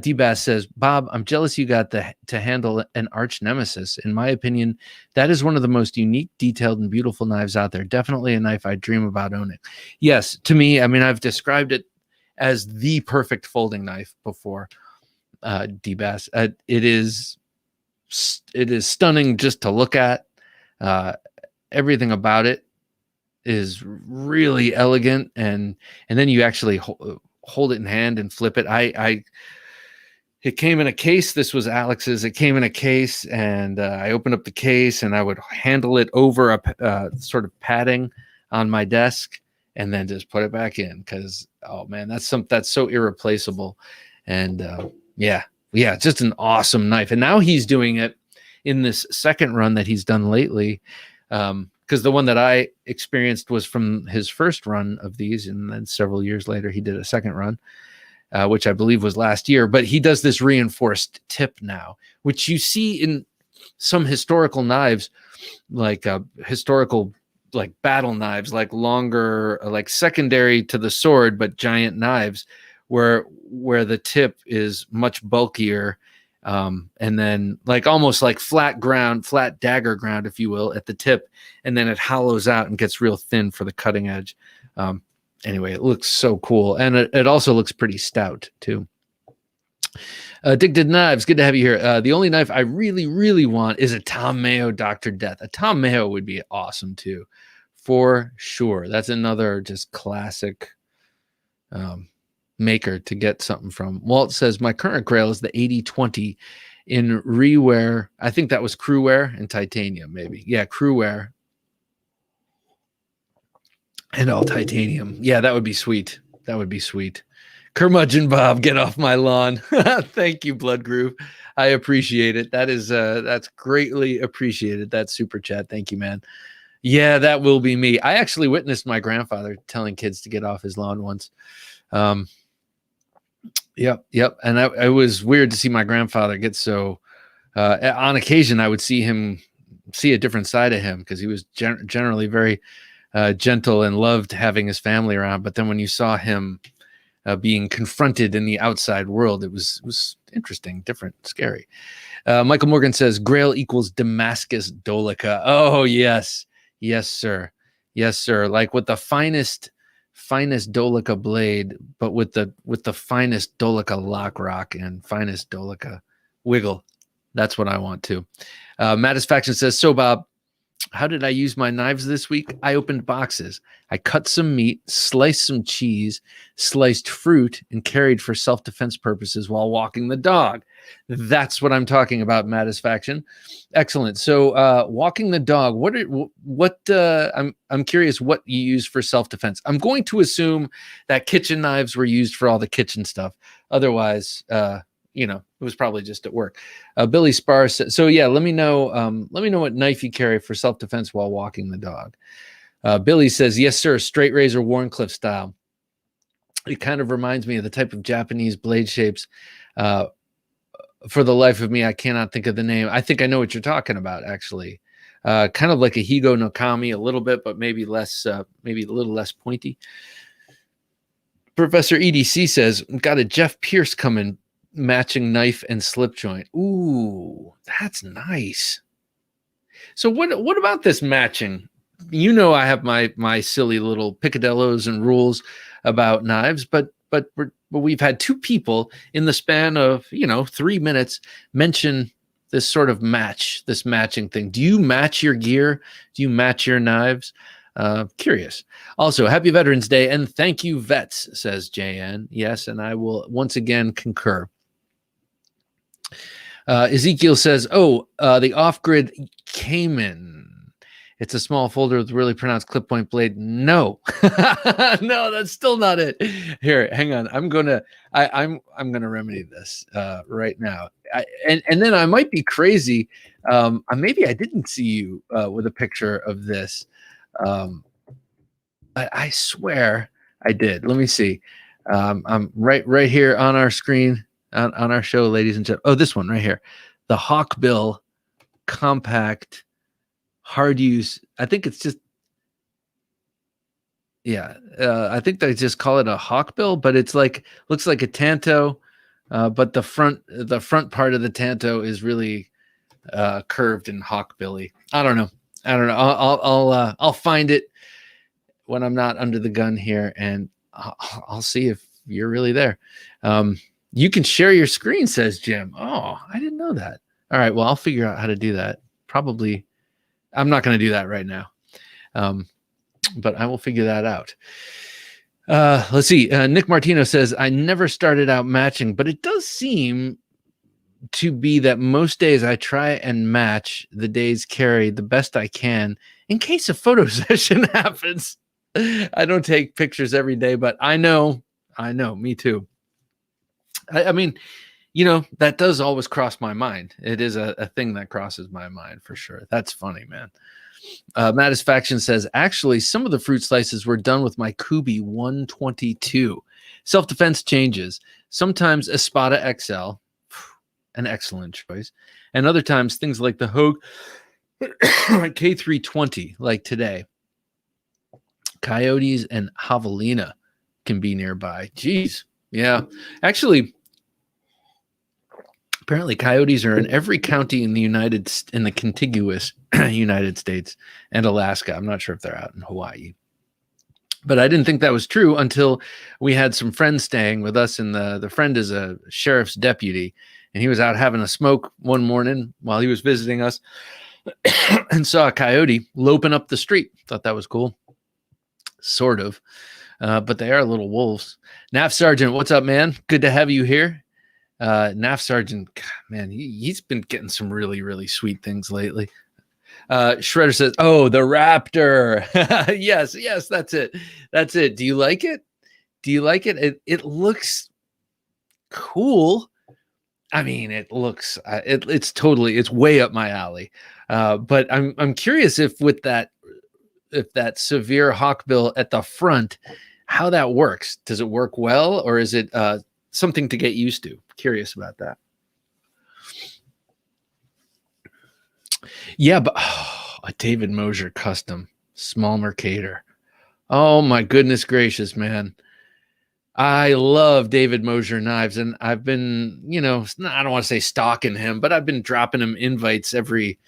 D-Bass says, Bob, I'm jealous you got to handle an arch nemesis. In my opinion, that is one of the most unique, detailed, and beautiful knives out there. Definitely a knife I dream about owning. Yes, to me, I mean, I've described it as the perfect folding knife before, D-Bass. It is stunning just to look at. Everything about it is really elegant, and then you actually hold it in hand and flip it. It came in a case. This was Alex's. It came in a case, and I opened up the case, and I would handle it over a sort of padding on my desk, and then just put it back in because, oh man, that's so irreplaceable. And yeah, just an awesome knife. And now he's doing it in this second run that he's done lately, because the one that I experienced was from his first run of these, and then several years later he did a second run. Which I believe was last year, but he does this reinforced tip now, which you see in some historical knives, like historical, like battle knives, like longer, like secondary to the sword, but giant knives, where the tip is much bulkier, and then like almost like flat dagger ground, if you will, at the tip, and then it hollows out and gets real thin for the cutting edge. Anyway, it looks so cool. And it also looks pretty stout, too. Addicted Knives, good to have you here. The only knife I really, really want is a Tom Mayo Dr. Death. A Tom Mayo would be awesome, too, for sure. That's another just classic maker to get something from. Walt says, my current Grail is the 80/20 in rewear. I think that was crew wear and titanium, maybe. Yeah, crew wear. And all titanium. Yeah, that would be sweet. That would be sweet. Curmudgeon Bob, get off my lawn. Thank you, Blood Groove. I appreciate it. That's greatly appreciated. That super chat. Thank you, man. Yeah, that will be me. I actually witnessed my grandfather telling kids to get off his lawn once. Yep. And it was weird to see my grandfather get so. On occasion, I would see a different side of him because he was generally very gentle and loved having his family around. But then when you saw him being confronted in the outside world, it was interesting, different, scary. Michael Morgan says Grail equals Damascus Dolica. Oh, yes, sir. Like with the finest Dolica blade, but with the finest Dolica lock rock and finest Dolica wiggle. That's what I want to. Mattisfaction says, so Bob, how did I use my knives this week? I opened boxes. I cut some meat, sliced some cheese, sliced fruit, and carried for self-defense purposes while walking the dog. That's what I'm talking about, Mattisfaction. Excellent. So, walking the dog. I'm curious what you use for self-defense. I'm going to assume that kitchen knives were used for all the kitchen stuff. Otherwise, it was probably just at work. Billy Spar said, so yeah, let me know what knife you carry for self-defense while walking the dog. Billy says, yes, sir. Straight razor Warncliffe style. It kind of reminds me of the type of Japanese blade shapes For the life of me, I cannot think of the name. I think I know what you're talking about, actually. Kind of like a Higo no Kami a little bit, but maybe less, maybe a little less pointy. Professor EDC says, got a Jeff Pierce coming, matching knife and slip joint. Ooh, that's nice. So what about this matching? You know, I have my silly little picadillos and rules about knives, but we've had two people in the span of 3 minutes mention this sort of this matching thing. Do you match your gear? Do you match your knives? Curious. Also, happy Veterans Day and thank you, vets, says JN. Yes, and I will once again concur. Ezekiel says, the off-grid Cayman. It's a small folder with really pronounced clip point blade. No, no, that's still not it. Here, hang on. I'm gonna remedy this right now. And then I might be crazy. Maybe I didn't see you with a picture of this. I swear I did. Let me see. I'm right here on our screen on our show, ladies and gentlemen. Oh, this one right here, the Hawkbill compact. Hard use. I think it's just, I think they just call it a Hawkbill, but it's like, looks like a Tanto, but the front part of the Tanto is really curved and Hawkbilly. I don't know. I'll find it when I'm not under the gun here, and I'll see if you're really there. You can share your screen, says Jim. Oh, I didn't know that. All right, well, I'll figure out how to do that. Probably. I'm not going to do that right now, but I will figure that out. Let's see. Nick Martino says, I never started out matching, but it does seem to be that most days I try and match the day's carry the best I can in case a photo session happens. I don't take pictures every day, but I know, me too. I mean, that does always cross my mind. It is a thing that crosses my mind for sure. That's funny, man. Mattisfaction says, actually, some of the fruit slices were done with my Kubi 122. Self-defense changes. Sometimes Espada XL, an excellent choice. And other times things like the Hogue K320, like today. Coyotes and Javelina can be nearby. Jeez. Yeah. Actually, apparently, coyotes are in every county in the contiguous United States and Alaska. I'm not sure if they're out in Hawaii, but I didn't think that was true until we had some friends staying with us, and the friend is a sheriff's deputy, and he was out having a smoke one morning while he was visiting us, and saw a coyote loping up the street. Thought that was cool, sort of, but they are little wolves. Nav Sergeant, what's up, man? Good to have you here. NAF Sergeant, man, he's been getting some really, really sweet things lately. Shredder says, oh, the Raptor. yes, that's it. Do you like it? It looks cool. I mean, it looks, it's way up my alley. But I'm curious if that severe hawkbill at the front, how that works. Does it work well, or is it something to get used to? Curious about that. Yeah, but a David Mosier custom small Mercator. Oh my goodness gracious, man. I love David Mosier knives, and I've been, I don't want to say stalking him, but I've been dropping him invites every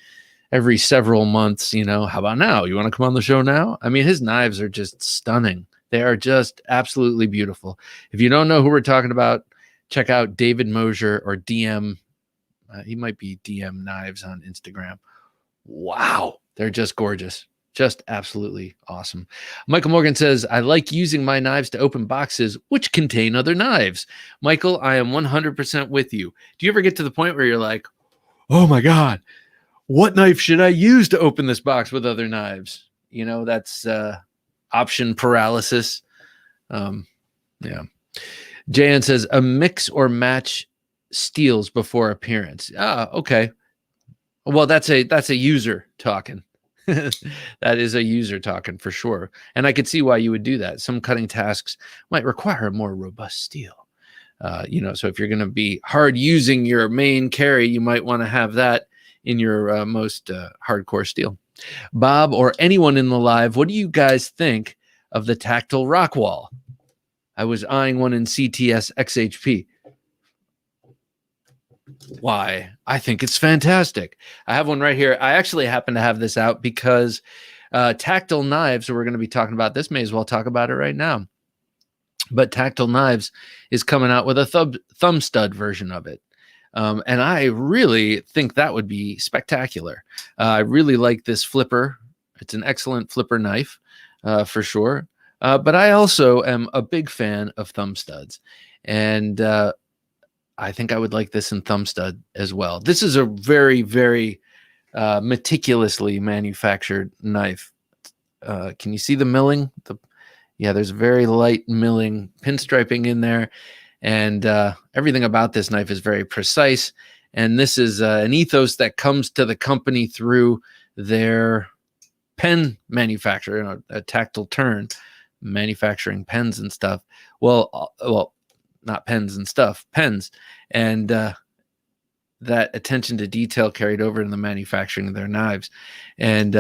several months. How about now? You want to come on the show now? I mean, his knives are just stunning. They are just absolutely beautiful. If you don't know who we're talking about, check out David Mosier or DM. He might be DM Knives on Instagram. Wow. They're just gorgeous. Just absolutely awesome. Michael Morgan says, I like using my knives to open boxes which contain other knives. Michael, I am 100% with you. Do you ever get to the point where you're like, oh my God, what knife should I use to open this box with other knives? That's option paralysis. Yeah. Jan says, a mix or match steels before appearance. Okay. Well, that's a user talking. That is a user talking for sure. And I could see why you would do that. Some cutting tasks might require a more robust steel. So if you're going to be hard using your main carry, you might want to have that in your most hardcore steel. Bob or anyone in the live, what do you guys think of the tactile rock wall? I was eyeing one in CTS XHP. Why? I think it's fantastic. I have one right here. I actually happen to have this out because Tactile Knives, we're going to be talking about this, may as well talk about it right now. But Tactile Knives is coming out with a thumb stud version of it. And I really think that would be spectacular. I really like this flipper. It's an excellent flipper knife for sure. But I also am a big fan of thumb studs. And I think I would like this in thumb stud as well. This is a very, very meticulously manufactured knife. Can you see the milling? Yeah, there's very light milling, pinstriping in there. And everything about this knife is very precise. And this is an ethos that comes to the company through their pen manufacturer, a tactile turn, manufacturing pens and stuff. Well, not pens and stuff, pens. And that attention to detail carried over in the manufacturing of their knives. And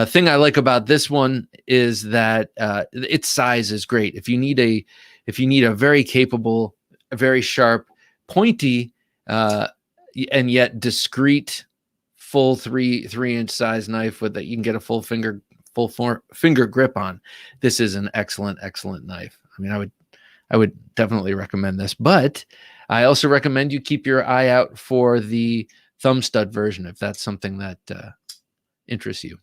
thing I like about this one is that its size is great. If you need a very capable, very sharp, pointy, and yet discreet, full 3-inch size knife with that you can get a full finger grip on, this is an excellent knife. I mean, I would definitely recommend this, but I also recommend you keep your eye out for the thumb stud version if that's something that interests you.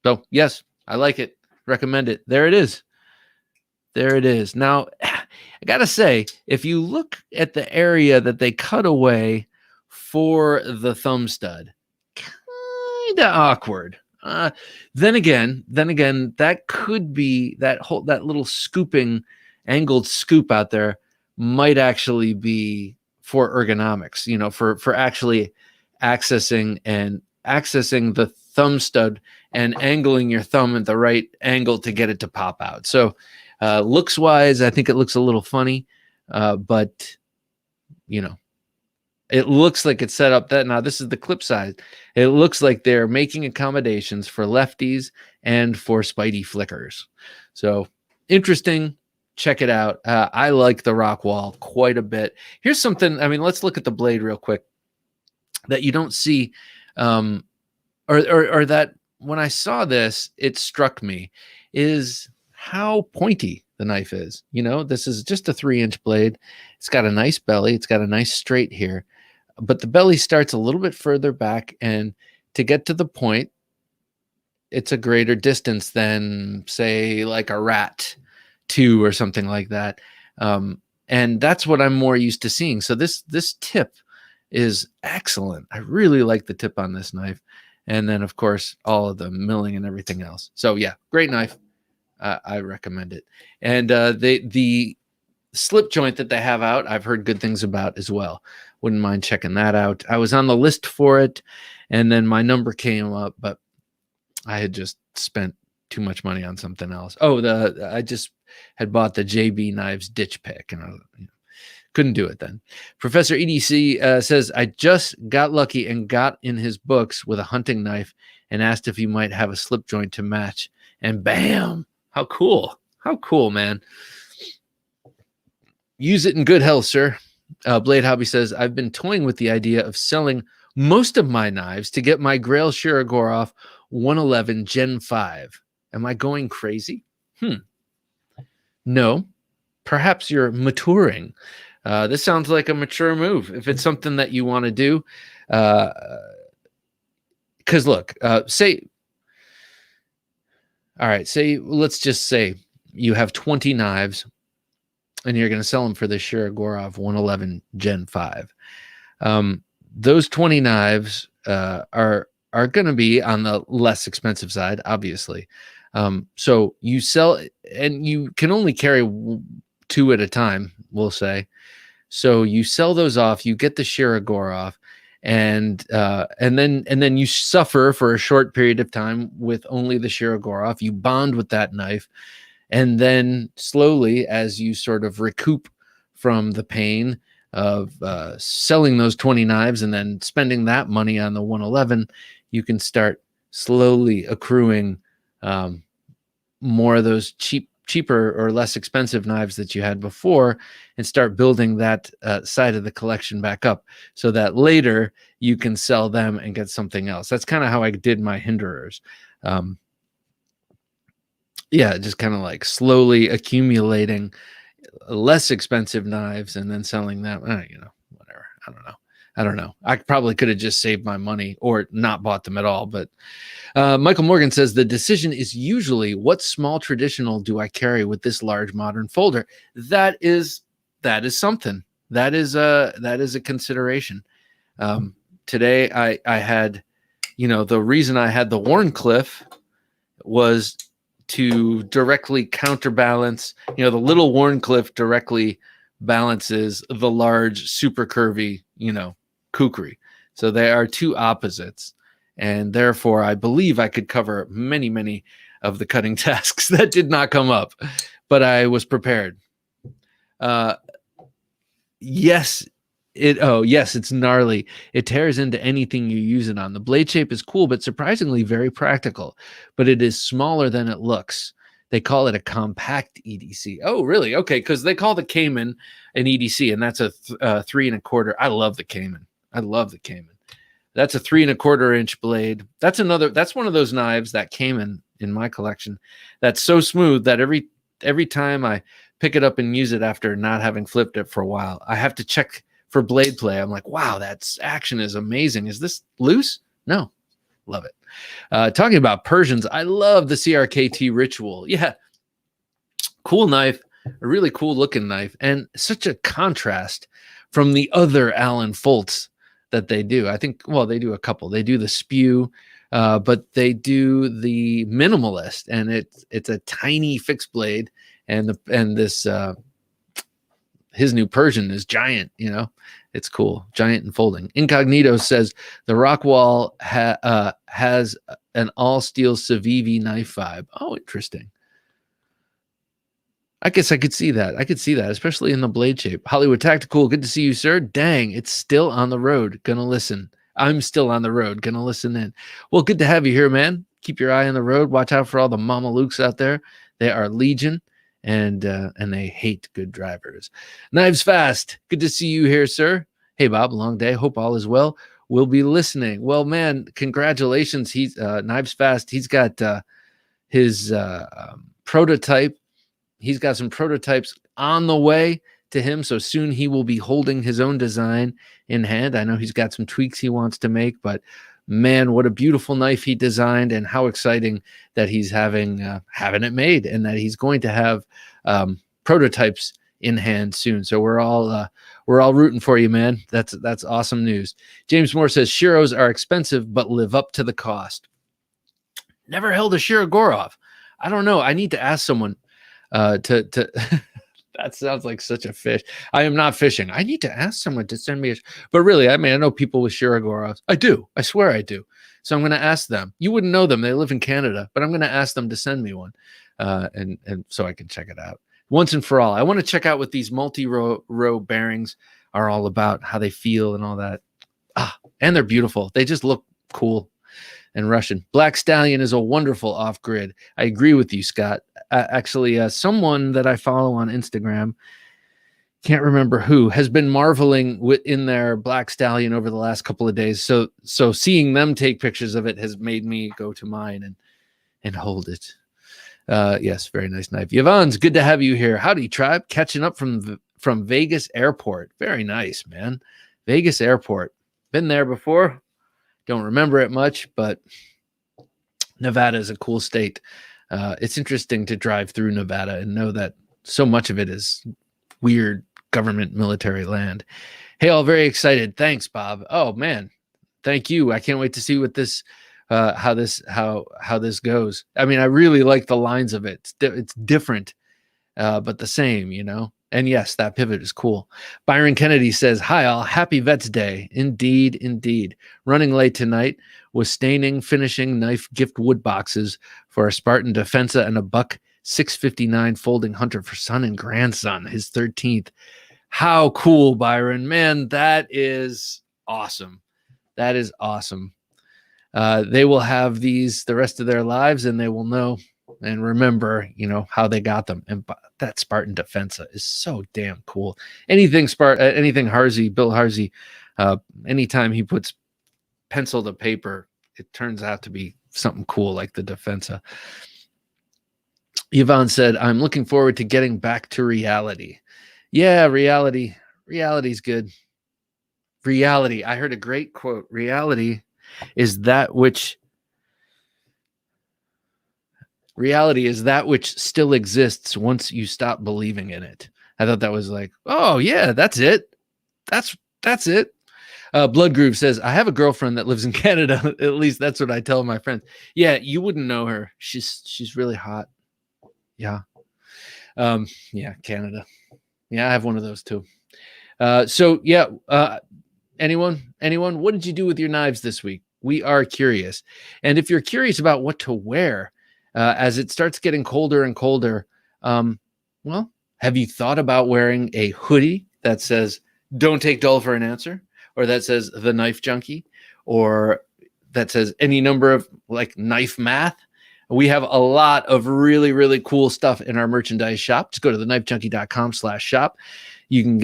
So yes, I like it. Recommend it. There it is. There it is. Now, I got to say, if you look at the area that they cut away for the thumb stud, kind of awkward. Then again, that could be that little scooping, angled scoop out there might actually be for ergonomics, for actually accessing the thumb stud and angling your thumb at the right angle to get it to pop out. So looks wise, I think it looks a little funny, but it looks like it's set up that now this is the clip size. It looks like they're making accommodations for lefties and for Spidey flickers. So interesting. Check it out. I like the rock wall quite a bit. Here's something. I mean, let's look at the blade real quick that you don't see, or that when I saw this, it struck me is how pointy the knife is. This is just a 3-inch blade. It's got a nice belly. It's got a nice straight here, but the belly starts a little bit further back, and to get to the point, it's a greater distance than, say, like a Rat 2 or something like that. And that's what I'm more used to seeing. So this tip is excellent. I really like the tip on this knife. And then, of course, all of the milling and everything else. So yeah, great knife. I recommend it. And the slip joint that they have out, I've heard good things about as well. Wouldn't mind checking that out. I was on the list for it, and then my number came up, but I had just spent too much money on something else. I just had bought the JB Knives ditch pick, and I couldn't do it then. Professor EDC says, I just got lucky and got in his books with a hunting knife and asked if he might have a slip joint to match. And bam! How cool. How cool, man. Use it in good health, sir. Blade Hobby says, I've been toying with the idea of selling most of my knives to get my Grail Shirogorov 111 Gen 5. Am I going crazy? No. Perhaps you're maturing. This sounds like a mature move. If it's something that you want to do, because look, let's just say you have 20 knives and you're going to sell them for the Shirogorov 111 Gen 5. Those 20 knives are going to be on the less expensive side, obviously. So you sell, and you can only carry 2 at a time, we'll say. So you sell those off, you get the Shirogorov, and then you suffer for a short period of time with only the Shirogorov. You bond with that knife, and then slowly, as you sort of recoup from the pain of selling those 20 knives and then spending that money on the 111, you can start slowly accruing more of those cheaper or less expensive knives that you had before, and start building that side of the collection back up so that later you can sell them and get something else. That's kind of how I did my hinderers. Yeah, just kind of like slowly accumulating less expensive knives and then selling them. Whatever. I don't know. I probably could have just saved my money or not bought them at all. But Michael Morgan says the decision is usually, what small traditional do I carry with this large modern folder? That is something. That is a consideration. Today I had, the reason I had the Wharncliffe was to directly counterbalance, the little Wharncliffe directly balances the large, super curvy, Kukri. So they are two opposites. And therefore, I believe I could cover many, many of the cutting tasks that did not come up, but I was prepared. Yes, it's gnarly. It tears into anything you use it on. The blade shape is cool, but surprisingly very practical. But it is smaller than it looks. They call it a compact EDC. Oh, really? Okay, because they call the Cayman an EDC, and that's a 3 1/4. I love the Cayman. That's a 3 1/4 inch blade. That's one of those knives that Cayman in my collection that's so smooth that every time I pick it up and use it after not having flipped it for a while, I have to check for blade play. I'm like, wow, that action is amazing. Is this loose? No. Love it. Talking about Persians, I love the CRKT Ritual. Yeah. Cool knife, a really cool looking knife, and such a contrast from the other Allen Foltz that they do. I think, they do a couple. They do the Spew, but they do the Minimalist, and it's a tiny fixed blade, and this his new Persian is giant. It's cool, giant and folding. Incognito says the Rockwall has an all steel Civivi knife vibe. Oh, interesting. I guess I could see that. Especially in the blade shape. Hollywood Tactical, good to see you, sir. Dang, it's still on the road. Gonna listen. I'm still on the road. Gonna listen in. Well, good to have you here, man. Keep your eye on the road. Watch out for all the Mama Lukes out there. They are legion, and they hate good drivers. Knives Fast, good to see you here, sir. Hey, Bob, long day. Hope all is well. We'll be listening. Well, man, congratulations. He's Knives Fast. He's got his prototype. He's got some prototypes on the way to him. So soon he will be holding his own design in hand. I know he's got some tweaks he wants to make, but man, what a beautiful knife he designed, and how exciting that he's having it made, and that he's going to have prototypes in hand soon. So we're all rooting for you, man. That's awesome news. James Moore says Shiros are expensive, but live up to the cost. Never held a Shirogorov. I don't know. I need to ask someone to that sounds like such a fish. I am not fishing. I need to ask someone to send me but really, I know people with Shirogorovs. I do. I swear I do. So I'm going to ask them. You wouldn't know them. They live in Canada, but I'm going to ask them to send me one. And so I can check it out once and for all. I want to check out what these multi-row bearings are all about, how they feel and all that. And they're beautiful. They just look cool and Russian. Black Stallion is a wonderful off-grid. I agree with you, Scott. Actually, someone that I follow on Instagram, can't remember who, has been marveling in their Black Stallion over the last couple of days. So seeing them take pictures of it has made me go to mine and hold it. Yes, very nice knife. Yvonne's good to have you here. Howdy, tribe. Catching up from Vegas Airport. Very nice, man. Vegas Airport. Been there before. Don't remember it much, but Nevada is a cool state. It's interesting to drive through Nevada and know that so much of it is weird government military land. Hey, all very excited. Thanks, Bob. Oh man, thank you. I can't wait to see what this, how this goes. I mean, I really like the lines of it. It's different, but the same, And yes, that pivot is cool. Byron Kennedy says, hi, all. Happy Vets Day. Indeed, indeed. Running late tonight, was staining, finishing knife gift wood boxes for a Spartan Defensa and a buck 659 folding hunter for son and grandson, his 13th. How cool, Byron. Man, that is awesome. That is awesome. They will have these the rest of their lives, and they will know and remember, how they got them. And that Spartan Defensa is so damn cool. Anything Harsey, Bill Harsey, anytime he puts pencil to paper, it turns out to be something cool like the Defensa. Yvonne said, I'm looking forward to getting back to reality. Yeah, reality. Reality's good. Reality. I heard a great quote. Reality is that which still exists once you stop believing in it. I thought that was like, oh yeah, that's it. That's it. Blood Groove says, I have a girlfriend that lives in Canada. At least that's what I tell my friends. Yeah, you wouldn't know her. She's really hot. Yeah. Yeah, Canada. Yeah, I have one of those too. So yeah, anyone, what did you do with your knives this week? We are curious. And if you're curious about what to wear as it starts getting colder and colder, well, have you thought about wearing a hoodie that says, don't take dull for an answer, or that says The Knife Junkie, or that says any number of like knife math? We have a lot of really, really cool stuff in our merchandise shop. Just go to TheKnifeJunkie.com/shop. You can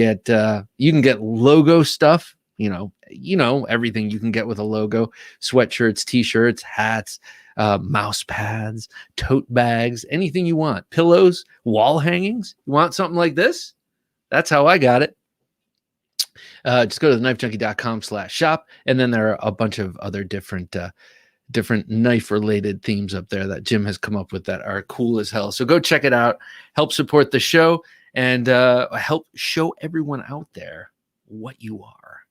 get logo stuff, everything you can get with a logo, sweatshirts, t-shirts, hats, mouse pads, tote bags, anything you want, pillows, wall hangings. You want something like this? That's how I got it. Just go to TheKnifeJunkie.com/shop. And then there are a bunch of other different knife related themes up there that Jim has come up with that are cool as hell. So go check it out, help support the show, and help show everyone out there what you are.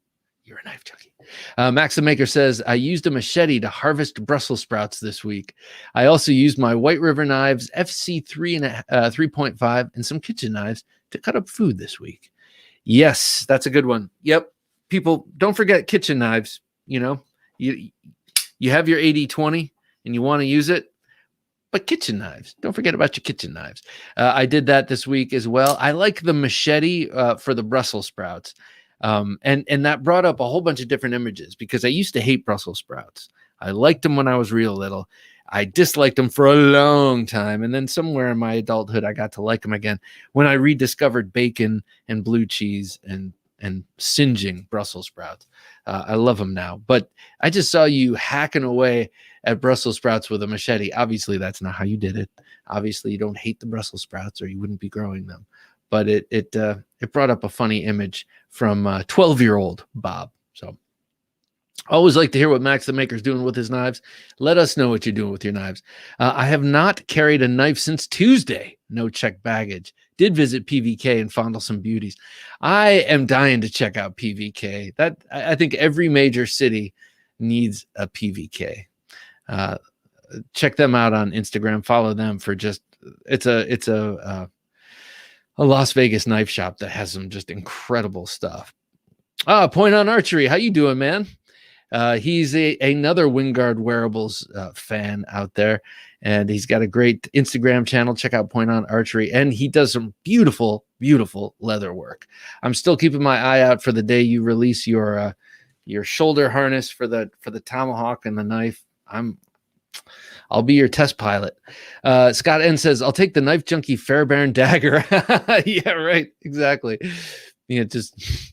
You're a knife junkie. Max the Maker says, I used a machete to harvest Brussels sprouts this week. I also used my White River Knives FC 3.5 and some kitchen knives to cut up food this week. Yes, that's a good one. Yep. People, don't forget kitchen knives. You have your 80-20 and you want to use it, but kitchen knives, don't forget about your kitchen knives. I did that this week as well. I like the machete for the Brussels sprouts. And that brought up a whole bunch of different images because I used to hate Brussels sprouts. I liked them when I was real little. I disliked them for a long time. And then somewhere in my adulthood, I got to like them again when I rediscovered bacon and blue cheese and singeing Brussels sprouts. I love them now, but I just saw you hacking away at Brussels sprouts with a machete. Obviously, that's not how you did it. Obviously, you don't hate the Brussels sprouts or you wouldn't be growing them. But it brought up a funny image from 12-year-old Bob. So I always like to hear what Max the Maker's doing with his knives. Let us know what you're doing with your knives. I have not carried a knife since Tuesday. No check baggage. Did visit PVK and fondle some beauties. I am dying to check out PVK. I think every major city needs a PVK. Check them out on Instagram. Follow them for it's a Las Vegas knife shop that has some just incredible stuff. Point on Archery. How you doing, man? He's another Wingard Wearables fan out there, and he's got a great Instagram channel. Check out Point on Archery, and he does some beautiful, beautiful leather work. I'm still keeping my eye out for the day you release your shoulder harness for the tomahawk and the knife. I'll be your test pilot. Scott N says, I'll take the Knife Junkie Fairbairn dagger. Yeah, right. Exactly. Yeah, just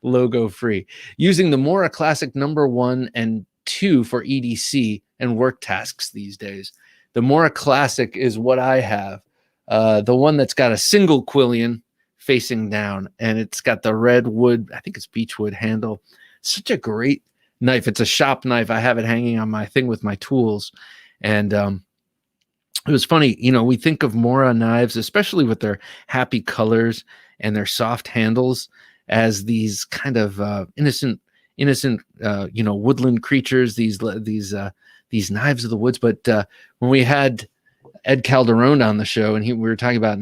logo free. Using the Mora Classic number 1 and 2 for EDC and work tasks these days. The Mora Classic is what I have. The one that's got a single quillion facing down, and it's got the red wood, I think it's beechwood handle. Such a great knife. It's a shop knife. I have it hanging on my thing with my tools. And it was funny, we think of Mora knives, especially with their happy colors and their soft handles, as these kind of innocent, woodland creatures, these knives of the woods. But when we had Ed Calderon on the show, and we were talking about,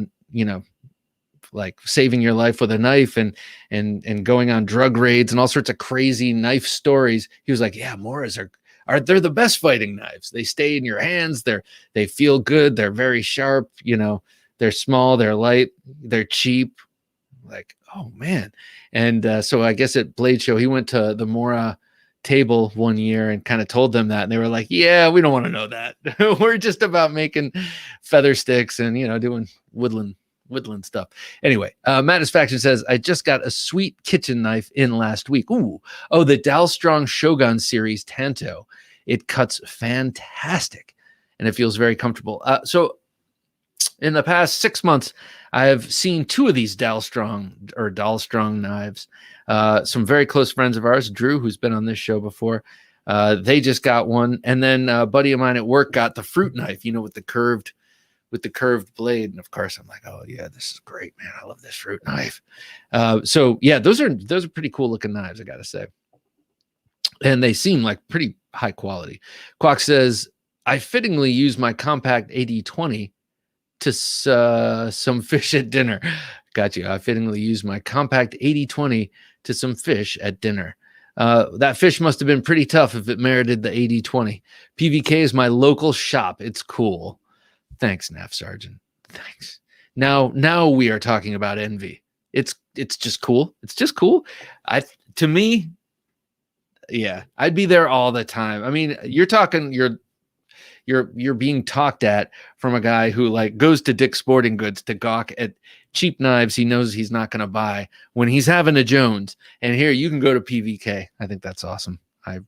like saving your life with a knife and going on drug raids and all sorts of crazy knife stories, he was like, yeah, Moras they're the best fighting knives. They stay in your hands. They feel good. They're very sharp. They're small. They're light. They're cheap. Like, oh man. And so I guess at Blade Show, he went to the Mora table one year and kind of told them that, and they were like, yeah, we don't want to know that. We're just about making feather sticks and, you know, doing woodland stuff. Anyway, Matisfaction says, I just got a sweet kitchen knife in last week. Ooh, oh, the Dalstrong Shogun series Tanto. It cuts fantastic and it feels very comfortable. So in the past 6 months, I have seen 2 of these Dalstrong knives. Some very close friends of ours, Drew, who's been on this show before, they just got one. And then a buddy of mine at work got the fruit knife, you know, with the curved blade. And of course I'm like, oh yeah, this is great, man. I love this fruit knife. So yeah, those are pretty cool looking knives, I gotta say. And they seem like pretty high quality. Quack says, I fittingly use my compact 80-20 to some fish at dinner. Got you. I fittingly use my compact 80-20 to some fish at dinner. That fish must have been pretty tough if it merited the 80-20. PVK is my local shop. It's cool. Thanks, NAF Sergeant. Thanks. Now we are talking about envy. It's just cool. It's just cool. To me, yeah, I'd be there all the time. I mean, you're being talked at from a guy who like goes to Dick's Sporting Goods to gawk at cheap knives he knows he's not going to buy when he's having a Jones. And here you can go to PVK. I think that's awesome. I'm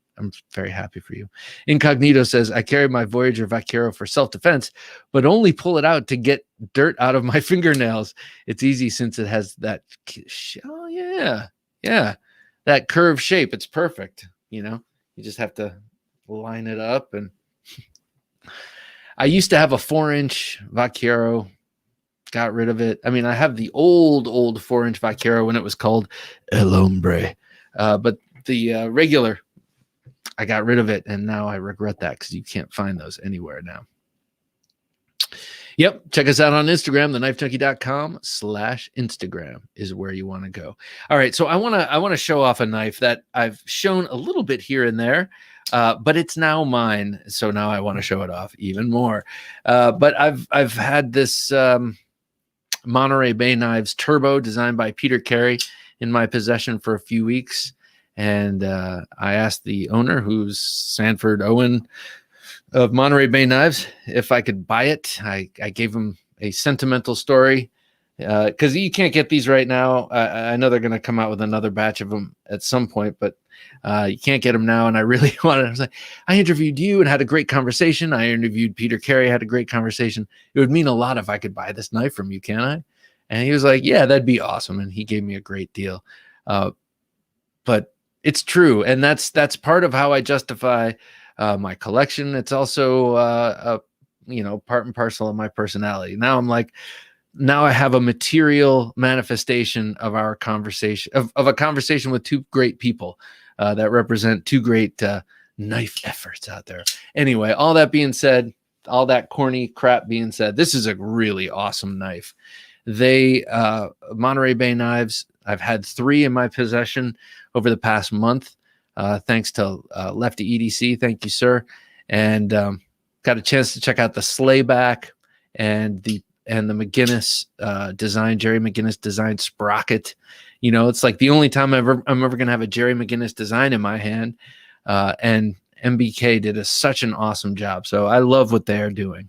very happy for you. Incognito says, I carry my Voyager Vaquero for self-defense, but only pull it out to get dirt out of my fingernails. It's easy since it has that, oh yeah, that curved shape. It's perfect. You know, you just have to line it up. And I used to have a 4-inch Vaquero, got rid of it. I mean, I have the old 4-inch Vaquero when it was called El Hombre, but the regular, I got rid of it, and now I regret that because you can't find those anywhere now. Yep. Check us out on Instagram. TheKnifeJunkie.com/Instagram is where you want to go. All right. So I want to show off a knife that I've shown a little bit here and there, but it's now mine. So now I want to show it off even more. But I've had this Monterey Bay Knives Turbo designed by Peter Carey in my possession for a few weeks. And I asked the owner, who's Sanford Owen of Monterey Bay Knives, if I could buy it. I gave him a sentimental story because you can't get these right now. I know they're going to come out with another batch of them at some point, but you can't get them now. And I really wanted. I was like, I interviewed you and had a great conversation. I interviewed Peter Carey, had a great conversation. It would mean a lot if I could buy this knife from you, can I? And he was like, yeah, that'd be awesome. And he gave me a great deal. But it's true, and that's part of how I justify my collection. It's also part and parcel of my personality. Now I'm like, now I have a material manifestation of our conversation, of a conversation with 2 great people that represent 2 great knife efforts out there. Anyway, all that being said, all that corny crap being said, this is a really awesome knife. They Monterey Bay Knives, I've had 3 in my possession over the past month, thanks to Lefty EDC. Thank you, sir. And got a chance to check out the Slayback and the McGinnis design, Jerry McGinnis design sprocket. You know, it's like the only time I'm ever going to have a Jerry McGinnis design in my hand. And MBK did such an awesome job. So I love what they are doing.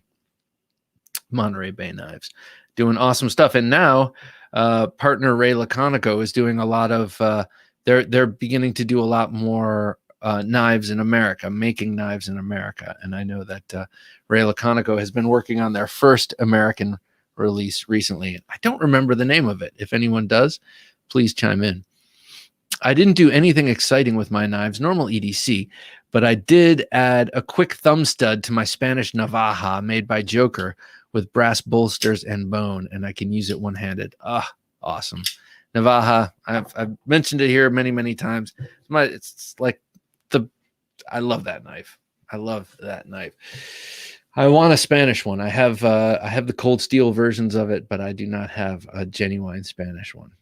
Monterey Bay Knives doing awesome stuff. And now partner Ray Laconico is doing a lot of they're beginning to do a lot more knives in America, making knives in America. And I know that Ray Laconico has been working on their first American release recently. I don't remember the name of it. If anyone does, please chime in. I didn't do anything exciting with my knives, normal EDC, but I did add a quick thumb stud to my Spanish Navaja made by Joker with brass bolsters and bone, and I can use it one-handed. Awesome. Navaja, I've mentioned it here many times. It's like I love that knife. I love that knife. I want a Spanish one. I have the cold steel versions of it, but I do not have a genuine Spanish one.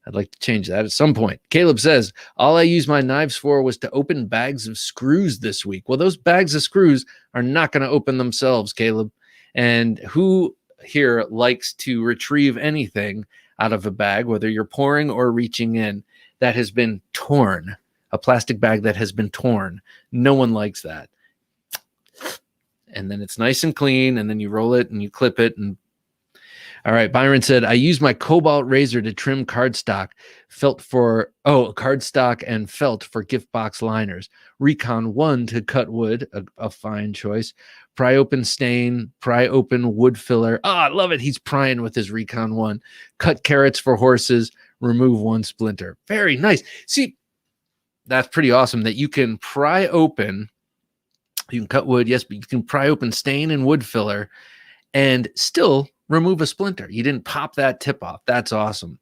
I'd like to change that at some point. Caleb says, all I used my knives for was to open bags of screws this week. Well, those bags of screws are not going to open themselves, Caleb. And who here likes to retrieve anything out of a bag, whether you're pouring or reaching in, that has been torn, a plastic bag that has been torn. No one likes that. And then it's nice and clean, and then you roll it and you clip it. And all right, Byron said, I use my Cobalt razor to trim cardstock, cardstock and felt for gift box liners. Recon 1 to cut wood, a fine choice. Pry open stain, pry open wood filler. I love it. He's prying with his Recon 1. Cut carrots for horses, remove one splinter. Very nice. See, that's pretty awesome that you can pry open, you can cut wood, yes, but you can pry open stain and wood filler and still remove a splinter. You didn't pop that tip off. That's awesome.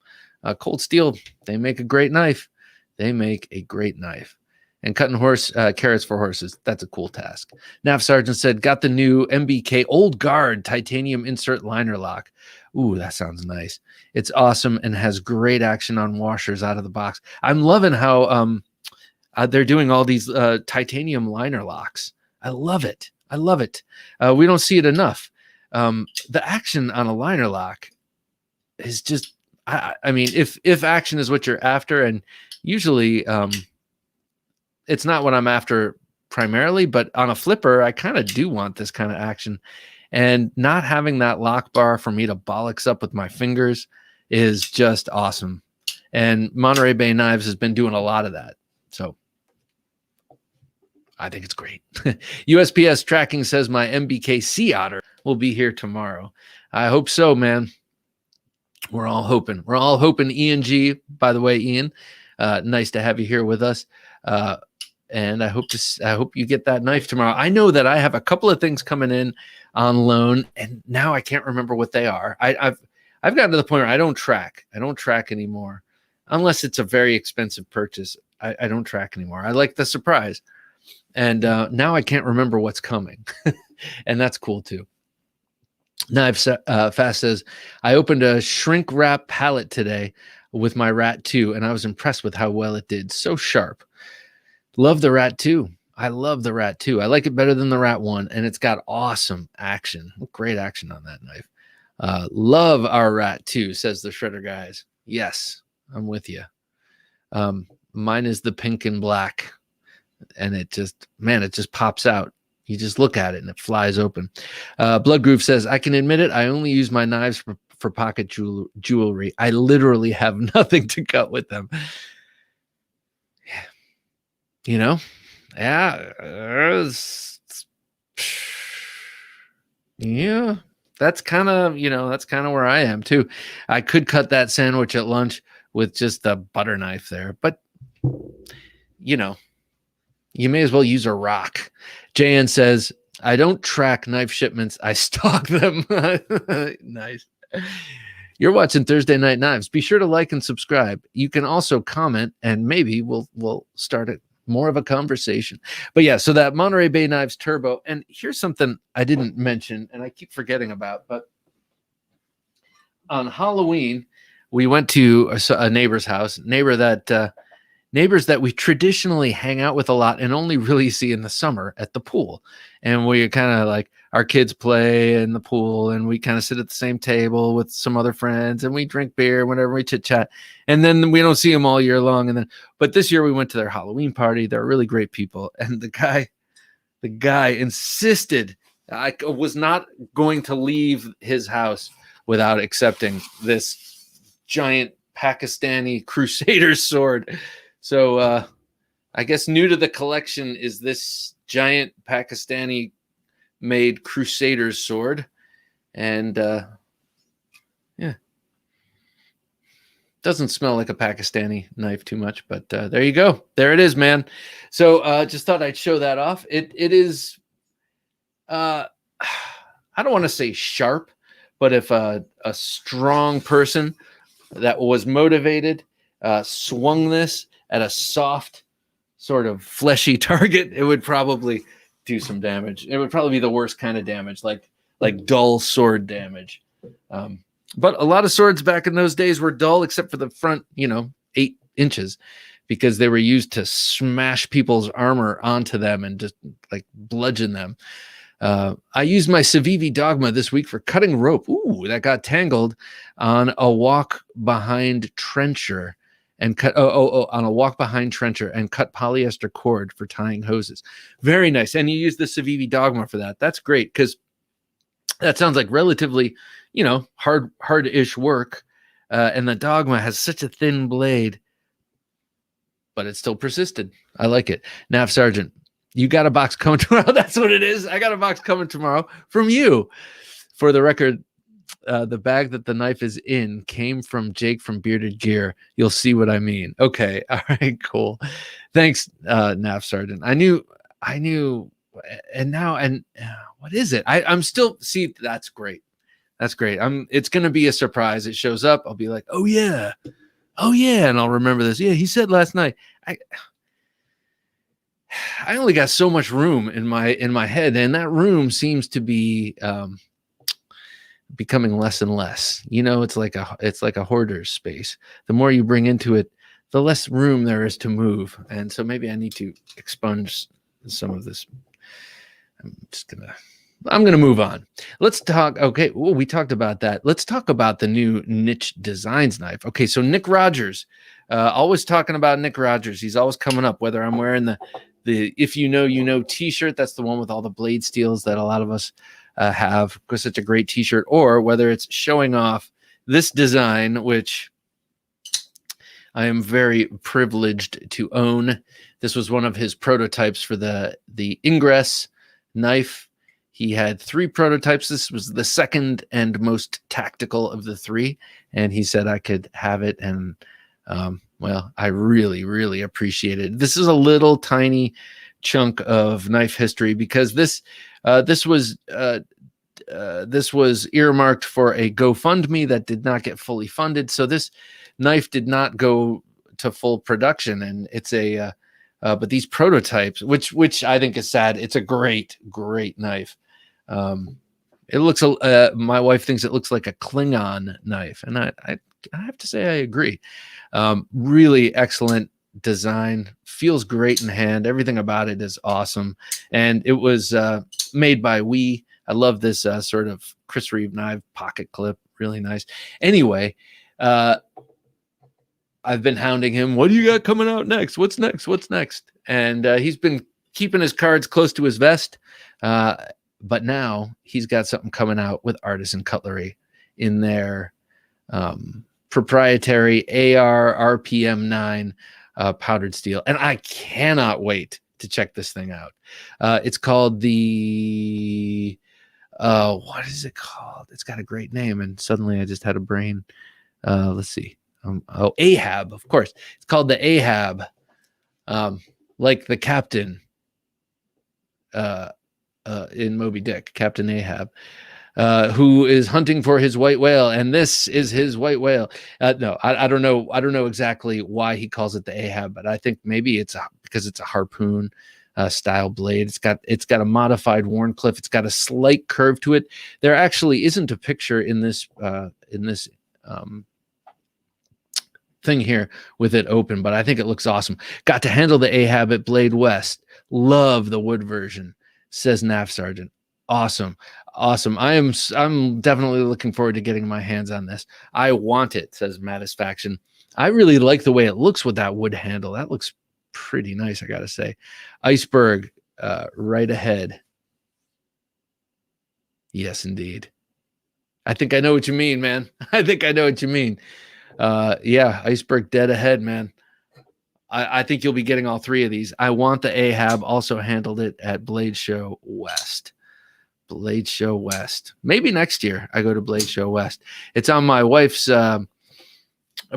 Cold Steel, they make a great knife. They make a great knife. And cutting carrots for horses, that's a cool task. Nav Sergeant said, got the new MBK Old Guard titanium insert liner lock. Ooh, that sounds nice. It's awesome and has great action on washers out of the box. I'm loving how they're doing all these titanium liner locks. I love it. I love it. We don't see it enough. The action on a liner lock is just, I mean, if action is what you're after, and usually it's not what I'm after primarily, but on a flipper, I kind of do want this kind of action, and not having that lock bar for me to bollocks up with my fingers is just awesome. And Monterey Bay Knives has been doing a lot of that. So I think it's great. USPS tracking says my MBK Sea Otter will be here tomorrow. I hope so, man. We're all hoping. We're all hoping. Ian G, by the way, Ian, nice to have you here with us. And I hope you get that knife tomorrow. I know that I have a couple of things coming in on loan, and now I can't remember what they are. I've gotten to the point where I don't track. I don't track anymore, unless it's a very expensive purchase. I don't track anymore. I like the surprise. And now I can't remember what's coming. And that's cool too. Knives Fast says, I opened a shrink wrap palette today with my Rat 2, and I was impressed with how well it did. So sharp. Love the Rat 2. I love the Rat 2. I like it better than the Rat 1, and it's got awesome action. Great action on that knife. Love our Rat 2, says the Shredder guys. Yes, I'm with you. Mine is the pink and black, and it just pops out. You just look at it and it flies open. Blood Groove says, I can admit it. I only use my knives for pocket jewelry. I literally have nothing to cut with them. Yeah. You know? Yeah. Yeah. That's kind of where I am too. I could cut that sandwich at lunch with just a butter knife there, but you may as well use a rock. JN says, I don't track knife shipments. I stock them. Nice. You're watching Thursday Night Knives. Be sure to like and subscribe. You can also comment, and maybe we'll start more of a conversation. But yeah, so that Monterey Bay Knives Turbo. And here's something I didn't mention, and I keep forgetting about. But on Halloween, we went to a neighbor's house, neighbors that we traditionally hang out with a lot and only really see in the summer at the pool. And we kind of like, our kids play in the pool, and we kind of sit at the same table with some other friends, and we drink beer whenever we chit chat. And then we don't see them all year long. But this year we went to their Halloween party. They're really great people. And the guy insisted I was not going to leave his house without accepting this giant Pakistani Crusader sword. So I guess new to the collection is this giant Pakistani made Crusader sword. And yeah, doesn't smell like a Pakistani knife too much, but there you go. There it is, man. So just thought I'd show that off. It is, I don't want to say sharp, but if a strong person that was motivated swung this at a soft, sort of fleshy target, it would probably do some damage. It would probably be the worst kind of damage, like dull sword damage. But a lot of swords back in those days were dull, except for the front, 8 inches, because they were used to smash people's armor onto them and just like bludgeon them. I used my Civivi Dogma this week for cutting rope. Ooh, that got tangled on a walk behind trencher and cut on a walk behind trencher and cut polyester cord for tying hoses. Very nice. And you use the Civivi Dogma for that. That's great, because that sounds like relatively, hard-ish work. And the Dogma has such a thin blade, but it still persisted. I like it. Nav Sergeant, you got a box coming tomorrow. That's what it is. I got a box coming tomorrow from you. For the record, the bag that the knife is in came from Jake from Bearded Gear. You'll see what I mean. Okay. All right, cool. Thanks, Nav Sergeant. I knew, and what is it? I'm still, see, that's great. That's great. It's going to be a surprise. It shows up. I'll be like, oh yeah. And I'll remember this. Yeah, he said last night. I only got so much room in my head, and that room seems to be becoming less and less. It's like a hoarder's space. The more you bring into it, the less room there is to move. And so maybe I need to expunge some of this. I'm gonna move on. Let's talk. Okay, well, we talked about that. Let's talk about the new Niche Designs knife. Okay, so Nick Rogers, always talking about Nick Rogers. He's always coming up, whether I'm wearing the If You Know You Know t-shirt, that's the one with all the blade steels that a lot of us have, because it's a great t-shirt, or whether it's showing off this design, which I am very privileged to own. This was one of his prototypes for the Ingress knife. He had 3 prototypes. This was the second and most tactical of the 3, and he said I could have it, and well, I really, really appreciate it. This is a little tiny chunk of knife history, because this was earmarked for a GoFundMe that did not get fully funded. So this knife did not go to full production, and it's but these prototypes, which I think is sad. It's a great knife. It looks, my wife thinks it looks like a Klingon knife, and I have to say I agree. Really excellent design, feels great in hand. Everything about it is awesome, and it was made by We. I love this sort of Chris Reeve knife pocket clip, really nice. Anyway, I've been hounding him. What do you got coming out next? What's next? And he's been keeping his cards close to his vest. But now he's got something coming out with Artisan Cutlery in their proprietary AR RPM 9 powdered steel. And I cannot wait to check this thing out. It's called the, what is it called? It's got a great name. And suddenly I just had a brain. Let's see. Ahab, of course. It's called the Ahab, like the captain in Moby Dick, Captain Ahab, who is hunting for his white whale, and this is his white whale. No, I don't know. I don't know exactly why he calls it the Ahab, but I think maybe it's because it's a harpoon style blade. It's got a modified Warncliffe. It's got a slight curve to it. There actually isn't a picture in this thing here with it open, but I think it looks awesome. Got to handle the Ahab at Blade West. Love the wood version, says Nav Sergeant. Awesome. I'm definitely looking forward to getting my hands on this. I want it, says Matisfaction. I really like the way it looks with that wood handle. That looks pretty nice, I gotta say. Iceberg, right ahead. Yes, indeed. I think I know what you mean, man. I think I know what you mean. Yeah, Iceberg dead ahead, man. I think you'll be getting all 3 of these. I want the Ahab. Also handled it at Blade Show West. Blade Show West. Maybe next year I go to Blade Show West. It's on my wife's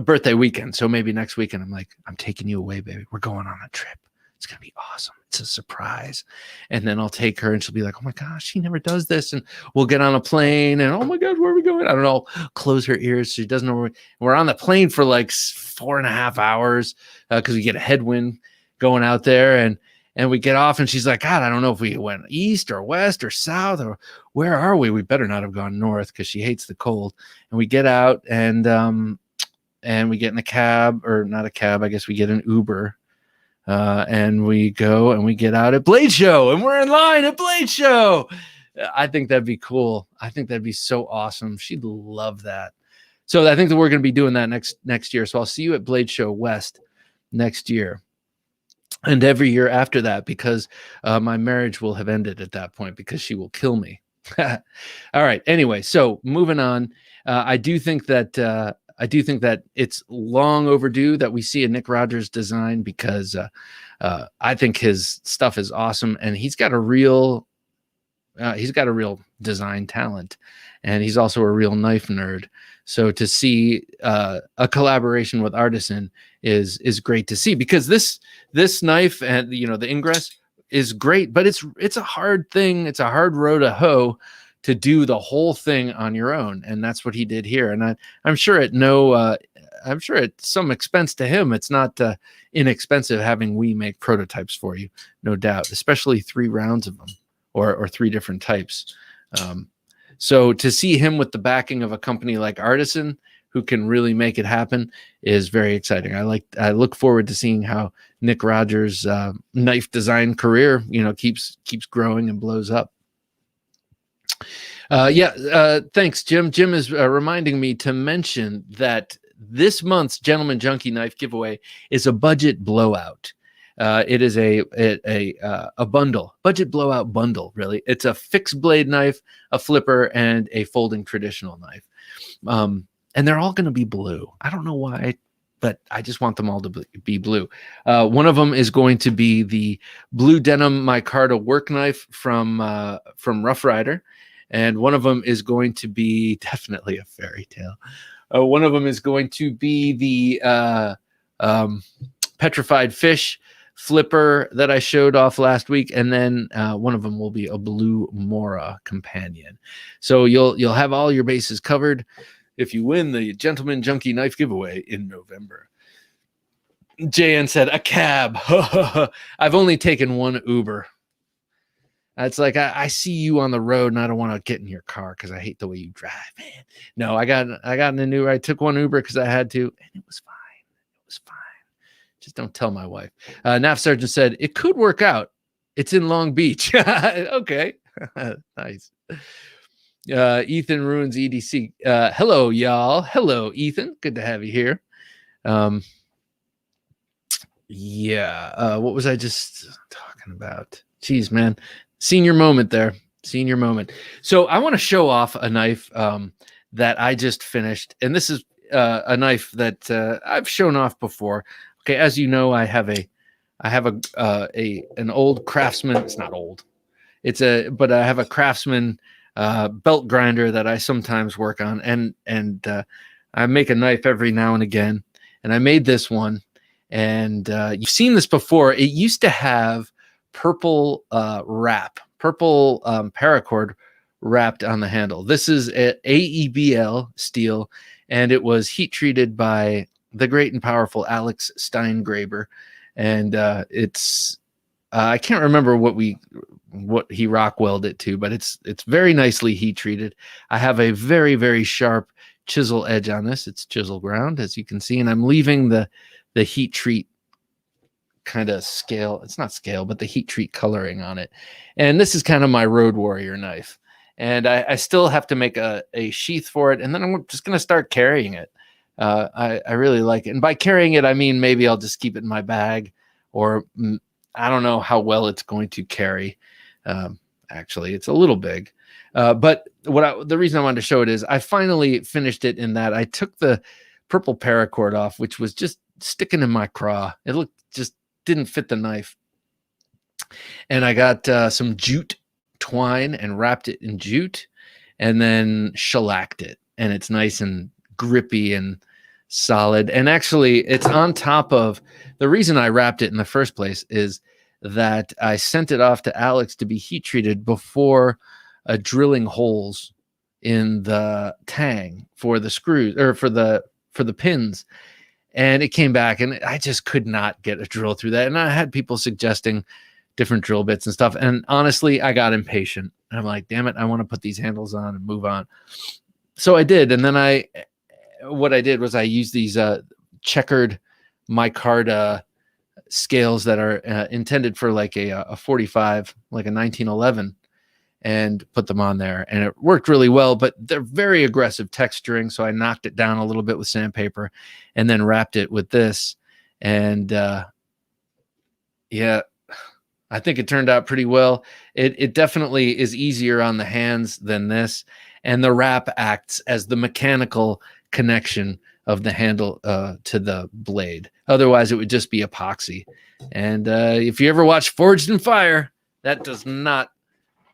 birthday weekend. So maybe next weekend I'm taking you away, baby. We're going on a trip. It's going to be awesome. It's a surprise. And then I'll take her and she'll be like, oh my gosh, she never does this. And we'll get on a plane and, oh my God, where are we going? I don't know. Close her ears. She doesn't know we're on the plane for like 4.5 hours because we get a headwind going out there. And we get off and she's like, God, I don't know if we went east or west or south or where are we? We better not have gone north because she hates the cold. And we get out and we get in a cab, or not a cab. I guess we get an Uber and we go and we get out at Blade Show, and we're in line at Blade Show. I think that'd be cool. I think that'd be so awesome. She'd love that. So I think that we're going to be doing that next year. So I'll see you at Blade Show West next year, and every year after that, because my marriage will have ended at that point, because she will kill me. All right. Anyway, so moving on, I do think that it's long overdue that we see a Nick Rogers design, because I think his stuff is awesome, and he's got a real design talent, and he's also a real knife nerd. So to see a collaboration with Artisan is great to see, because this knife and the ingress is great, but it's a hard thing. It's a hard row to hoe to do the whole thing on your own, and that's what he did here. And I'm sure at some expense to him, it's not inexpensive having we make prototypes for you, no doubt, especially 3 rounds of them, or 3 different types. So to see him with the backing of a company like Artisan, who can really make it happen, is very exciting. I look forward to seeing how Nick Rogers' knife design career, keeps growing and blows up. Thanks, Jim. Jim is reminding me to mention that this month's Gentleman Junkie knife giveaway is a budget blowout. It is a bundle, budget blowout bundle. Really, it's a fixed blade knife, a flipper, and a folding traditional knife. And they're all going to be blue. I don't know why, but I just want them all to be blue. One of them is going to be the blue denim micarta work knife from Rough Rider, and one of them is going to be definitely a fairy tale. One of them is going to be the petrified fish flipper that I showed off last week, and then one of them will be a blue Mora companion. So you'll have all your bases covered if you win the Gentleman Junkie knife giveaway in November. JN said, a cab. I've only taken one Uber. It's like, I see you on the road and I don't want to get in your car because I hate the way you drive, man. No, I got in a new, I took one Uber because I had to, and it was fine. It was fine. Just don't tell my wife. NAF Sergeant said, it could work out. It's in Long Beach. Okay. Nice. Ethan Ruins EDC. Hello, y'all. Hello, Ethan. Good to have you here. What was I just talking about? Jeez, man. Senior moment there. Senior moment. So I want to show off a knife that I just finished. And this is a knife that I've shown off before. Okay, as you know, I have an old Craftsman. It's not old. But I have a Craftsman belt grinder that I sometimes work on, and I make a knife every now and again. And I made this one, and you've seen this before. It used to have purple paracord wrapped on the handle. This is AEBL steel, and it was heat treated by the great and powerful Alex Steingraber, and it's I can't remember what he rock welded it to, but it's very nicely heat treated. I have a very, very sharp chisel edge on this. It's chisel ground, as you can see, and I'm leaving the heat treat kind of scale. It's not scale, but the heat treat coloring on it. And this is kind of my Road Warrior knife. And I still have to make a sheath for it, and then I'm just going to start carrying it. I really like it. And by carrying it, I mean maybe I'll just keep it in my bag, or I don't know how well it's going to carry. Actually, it's a little big. But the reason I wanted to show it is I finally finished it in that I took the purple paracord off, which was just sticking in my craw. It just didn't fit the knife. And I got some jute twine and wrapped it in jute, and then shellacked it. And it's nice and grippy and solid. And actually, it's on top of, the reason I wrapped it in the first place is that I sent it off to Alex to be heat treated before drilling holes in the tang for the screws, or for the pins. And it came back, and I just could not get a drill through that. And I had people suggesting different drill bits and stuff. And honestly, I got impatient. And I'm like, damn it, I want to put these handles on and move on. So I did. And then what I did was I used these checkered micarta scales that are intended for like a 45, like a 1911, and put them on there, and it worked really well. But they're very aggressive texturing, so I knocked it down a little bit with sandpaper, and then wrapped it with this. And yeah, I think it turned out pretty well. It definitely is easier on the hands than this, and the wrap acts as the mechanical connection of the handle to the blade. Otherwise, it would just be epoxy. And if you ever watch Forged in Fire, that does not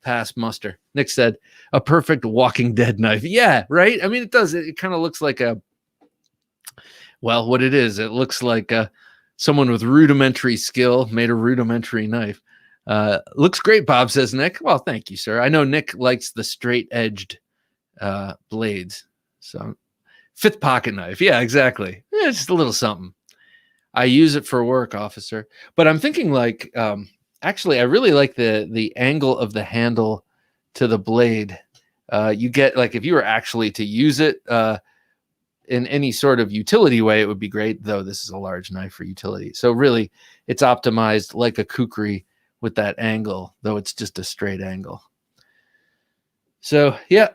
pass muster. Nick said, a perfect Walking Dead knife. Yeah, right? I mean, it does. It kind of looks like what it is. It looks like someone with rudimentary skill made a rudimentary knife. Looks great, Bob, says Nick. Well, thank you, sir. I know Nick likes the straight-edged blades. So, fifth pocket knife. Yeah, exactly. Yeah, just a little something. I use it for work, officer. But I'm thinking like, actually, I really like the angle of the handle to the blade. You get, like, if you were actually to use it in any sort of utility way, it would be great, though this is a large knife for utility. So really, it's optimized like a kukri with that angle, though it's just a straight angle. So, yeah,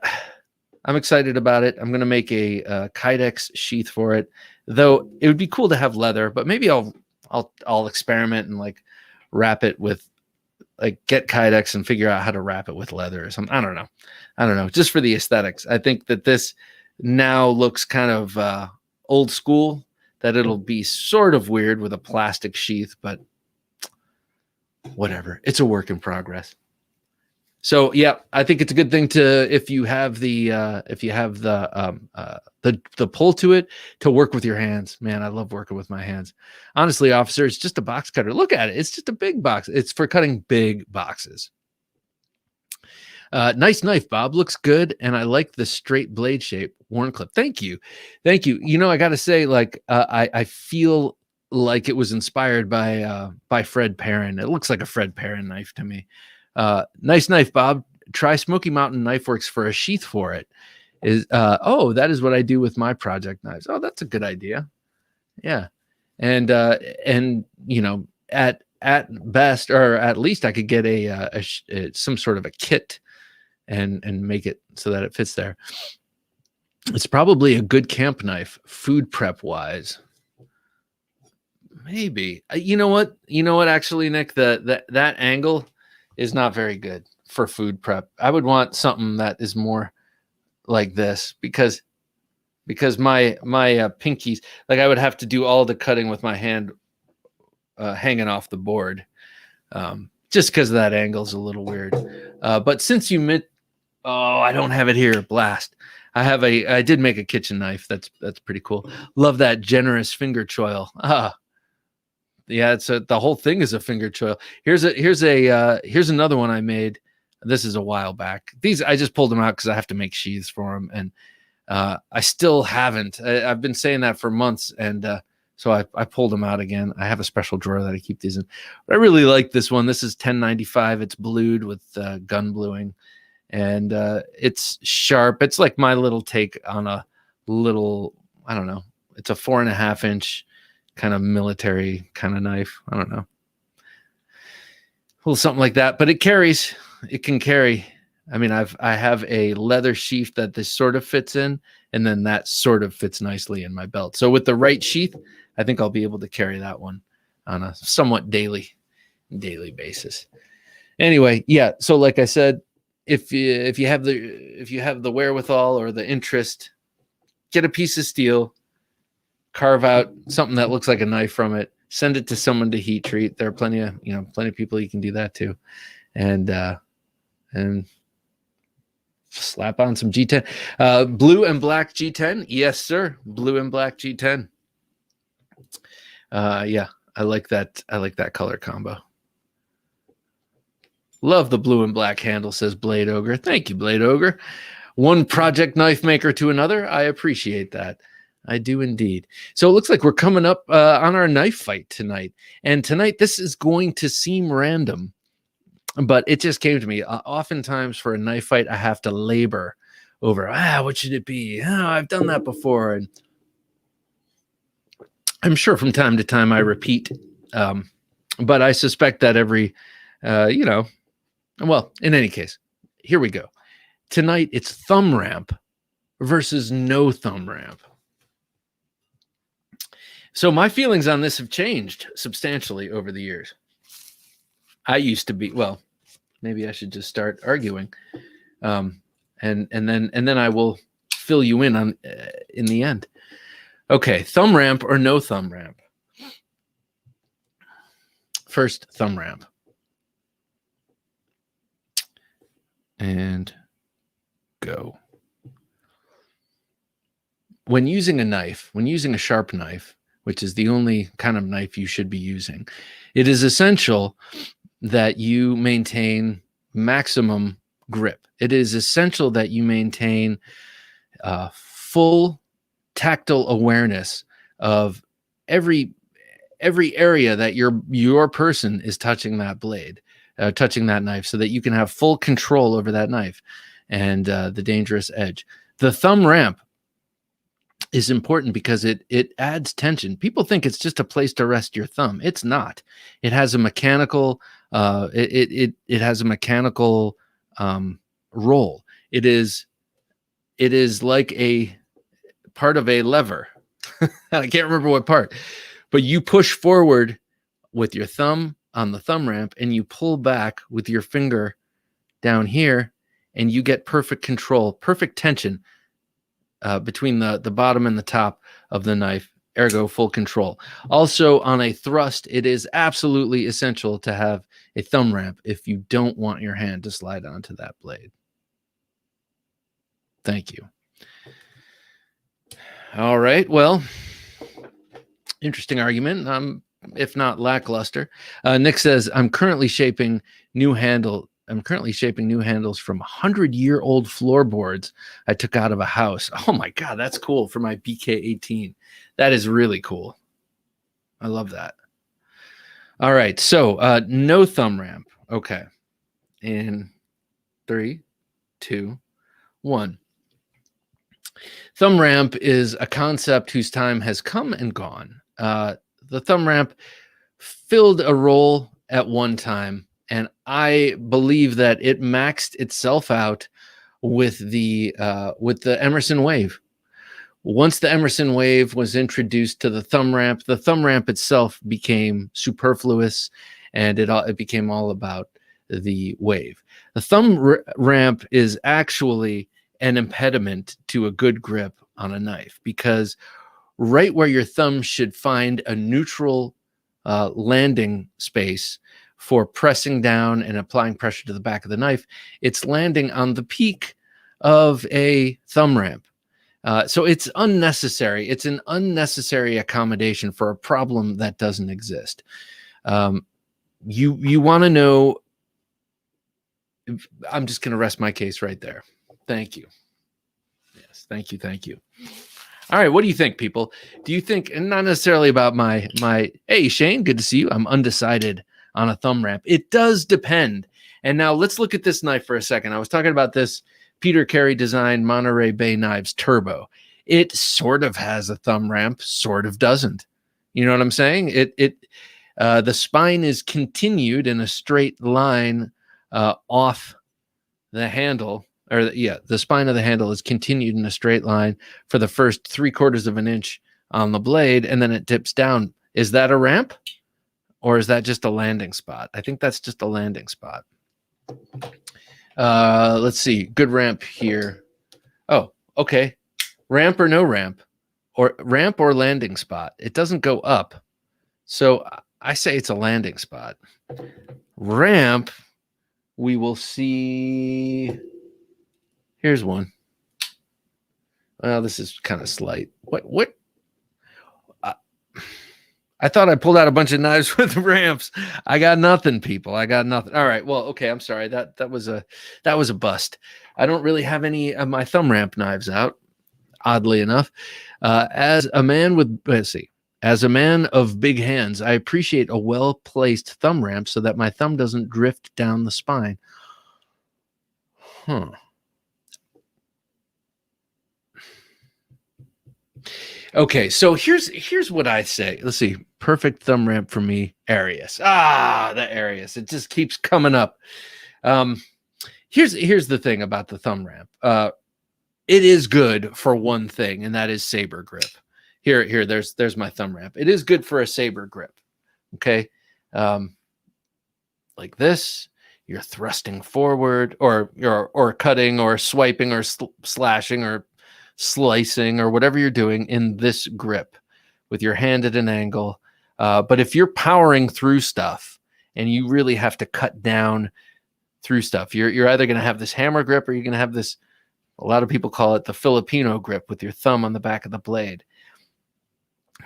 I'm excited about it. I'm going to make a Kydex sheath for it, though it would be cool to have leather, but maybe I'll experiment and like wrap it with, like, get Kydex and figure out how to wrap it with leather or something. I don't know. Just for the aesthetics. I think that this now looks kind of old school, that it'll be sort of weird with a plastic sheath, but whatever. It's a work in progress. So yeah, I think it's a good thing to, if you have the pull to it, to work with your hands. Man, I love working with my hands. Honestly, officer, it's just a box cutter. Look at it. It's just a big box. It's for cutting big boxes. Nice knife, Bob. Looks good, and I like the straight blade shape. Warncliffe. Thank you. You know, I got to say, like, I feel like it was inspired by Fred Perrin. It looks like a Fred Perrin knife to me. Nice knife, Bob. Try Smoky Mountain Knife Works for a sheath for it. That is what I do with my project knives. Oh, that's a good idea. Yeah. And you know, at best, or at least I could get some sort of a kit and make it so that it fits there. It's probably a good camp knife, food prep wise. Maybe. You know what? Actually, Nick, that angle is not very good for food prep. I would want something that is more like this, because my pinkies, like, I would have to do all the cutting with my hand hanging off the board, just because that angle is a little weird. But since you I don't have it here. Blast. I did make a kitchen knife. That's pretty cool. Love that generous finger choil. Yeah, the whole thing is a finger choil. Here's another one I made. This is a while back. These I just pulled them out because I have to make sheaths for them, and I still haven't. I've been saying that for months, and so I pulled them out again. I have a special drawer that I keep these in. But I really like this one. This is 1095. It's blued with gun bluing, and it's sharp. It's like my little take on a little, I don't know. It's a 4.5 inch kind of military kind of knife. I don't know. Well, something like that, but it can carry. I mean, I have a leather sheath that this sort of fits in, and then that sort of fits nicely in my belt. So with the right sheath, I think I'll be able to carry that one on a somewhat daily basis. Anyway, yeah. So like I said, if you have the wherewithal or the interest, get a piece of steel, carve out something that looks like a knife from it, send it to someone to heat treat. There are plenty of people you can do that to, and slap on some G10, blue and black G10. Yes, sir. Blue and black G10. Yeah, I like that. I like that color combo. Love the blue and black handle, says Blade Ogre. Thank you, Blade Ogre. One project knife maker to another. I appreciate that. I do indeed. So it looks like we're coming up on our knife fight tonight. And tonight, this is going to seem random, but it just came to me. Oftentimes for a knife fight, I have to labor over, what should it be? Oh, I've done that before. And I'm sure from time to time I repeat But I suspect that every, well, in any case, here we go. Tonight, it's thumb ramp versus no thumb ramp. So my feelings on this have changed substantially over the years. I used to be, well, maybe I should just start arguing, and then I will fill you in on in the end. Okay, thumb ramp or no thumb ramp? First, thumb ramp. And go. When using a knife, when using a sharp knife, which is the only kind of knife you should be using, it is essential that you maintain maximum grip. It is essential that you maintain full tactile awareness of every area that your person is touching that blade, touching that knife, so that you can have full control over that knife and the dangerous edge. The thumb ramp is important because it adds tension. People think it's just a place to rest your thumb. It's not. It has a mechanical it has a mechanical roll. It is like a part of a lever. I can't remember what part, but you push forward with your thumb on the thumb ramp and you pull back with your finger down here, and you get perfect control, perfect tension between the bottom and the top of the knife, ergo full control. Also, on a thrust, it is absolutely essential to have a thumb ramp if you don't want your hand to slide onto that blade. Thank you. All right, well, interesting argument, if not lackluster. Nick says, I'm currently shaping new handles from 100-year-old floorboards I took out of a house. Oh my God, that's cool, for my BK18. That is really cool. I love that. All right, so no thumb ramp. Okay. In 3, 2, 1. Thumb ramp is a concept whose time has come and gone. The thumb ramp filled a role at one time, and I believe that it maxed itself out with the Emerson Wave. Once the Emerson Wave was introduced to the thumb ramp itself became superfluous, and it became all about the wave. The thumb ramp is actually an impediment to a good grip on a knife, because right where your thumb should find a neutral landing space for pressing down and applying pressure to the back of the knife, it's landing on the peak of a thumb ramp. So it's unnecessary. It's an unnecessary accommodation for a problem that doesn't exist. You want to know. I'm just going to rest my case right there. Thank you. Yes, thank you. Thank you. All right, what do you think, people? Do you think, and not necessarily about my, hey, Shane, good to see you. I'm undecided on a thumb ramp. It does depend. And now let's look at this knife for a second. I was talking about this Peter Carey designed Monterey Bay Knives Turbo. It sort of has a thumb ramp, sort of doesn't. You know what I'm saying? The spine is continued in a straight line off the handle. The spine of the handle is continued in a straight line for the first 3/4 of an inch on the blade, and then it dips down. Is that a ramp, or is that just a landing spot? I think that's just a landing spot. Let's see. Good ramp here. Oh, okay. Ramp or no ramp, or ramp or landing spot. It doesn't go up, so I say it's a landing spot. Ramp, we will see. Here's one. Well, this is kind of slight. What? I thought I pulled out a bunch of knives with ramps. I got nothing, people. I got nothing. All right. Well, okay. I'm sorry. That was a bust. I don't really have any of my thumb ramp knives out, oddly enough. As a man of big hands, I appreciate a well-placed thumb ramp so that my thumb doesn't drift down the spine. Okay, so here's what I say. Let's see. Perfect thumb ramp for me, Arius. Ah, the Arius. It just keeps coming up. Here's the thing about the thumb ramp. It is good for one thing, and that is saber grip. Here, there's my thumb ramp. It is good for a saber grip. Okay. Like this, you're thrusting forward, or cutting, or swiping, or slashing, or slicing, or whatever you're doing in this grip with your hand at an angle. But if you're powering through stuff and you really have to cut down through stuff, you're either going to have this hammer grip, or you're going to have this, a lot of people call it the Filipino grip, with your thumb on the back of the blade.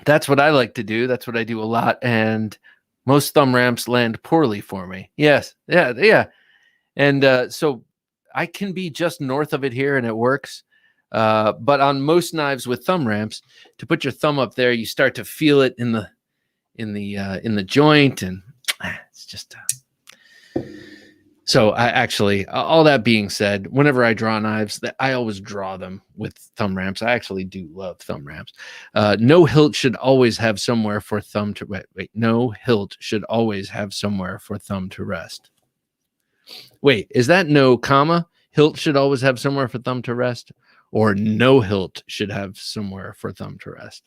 That's what I like to do. That's what I do a lot. And most thumb ramps land poorly for me. Yes. Yeah. And so I can be just north of it here and it works. But on most knives with thumb ramps, to put your thumb up there, you start to feel it in the joint, and it's just. So I actually, all that being said, whenever I draw knives, I always draw them with thumb ramps. I actually do love thumb ramps. No hilt should always have somewhere for thumb to wait. No hilt should always have somewhere for thumb to rest. Wait, is that no comma? Hilt should always have somewhere for thumb to rest, or no hilt should have somewhere for thumb to rest?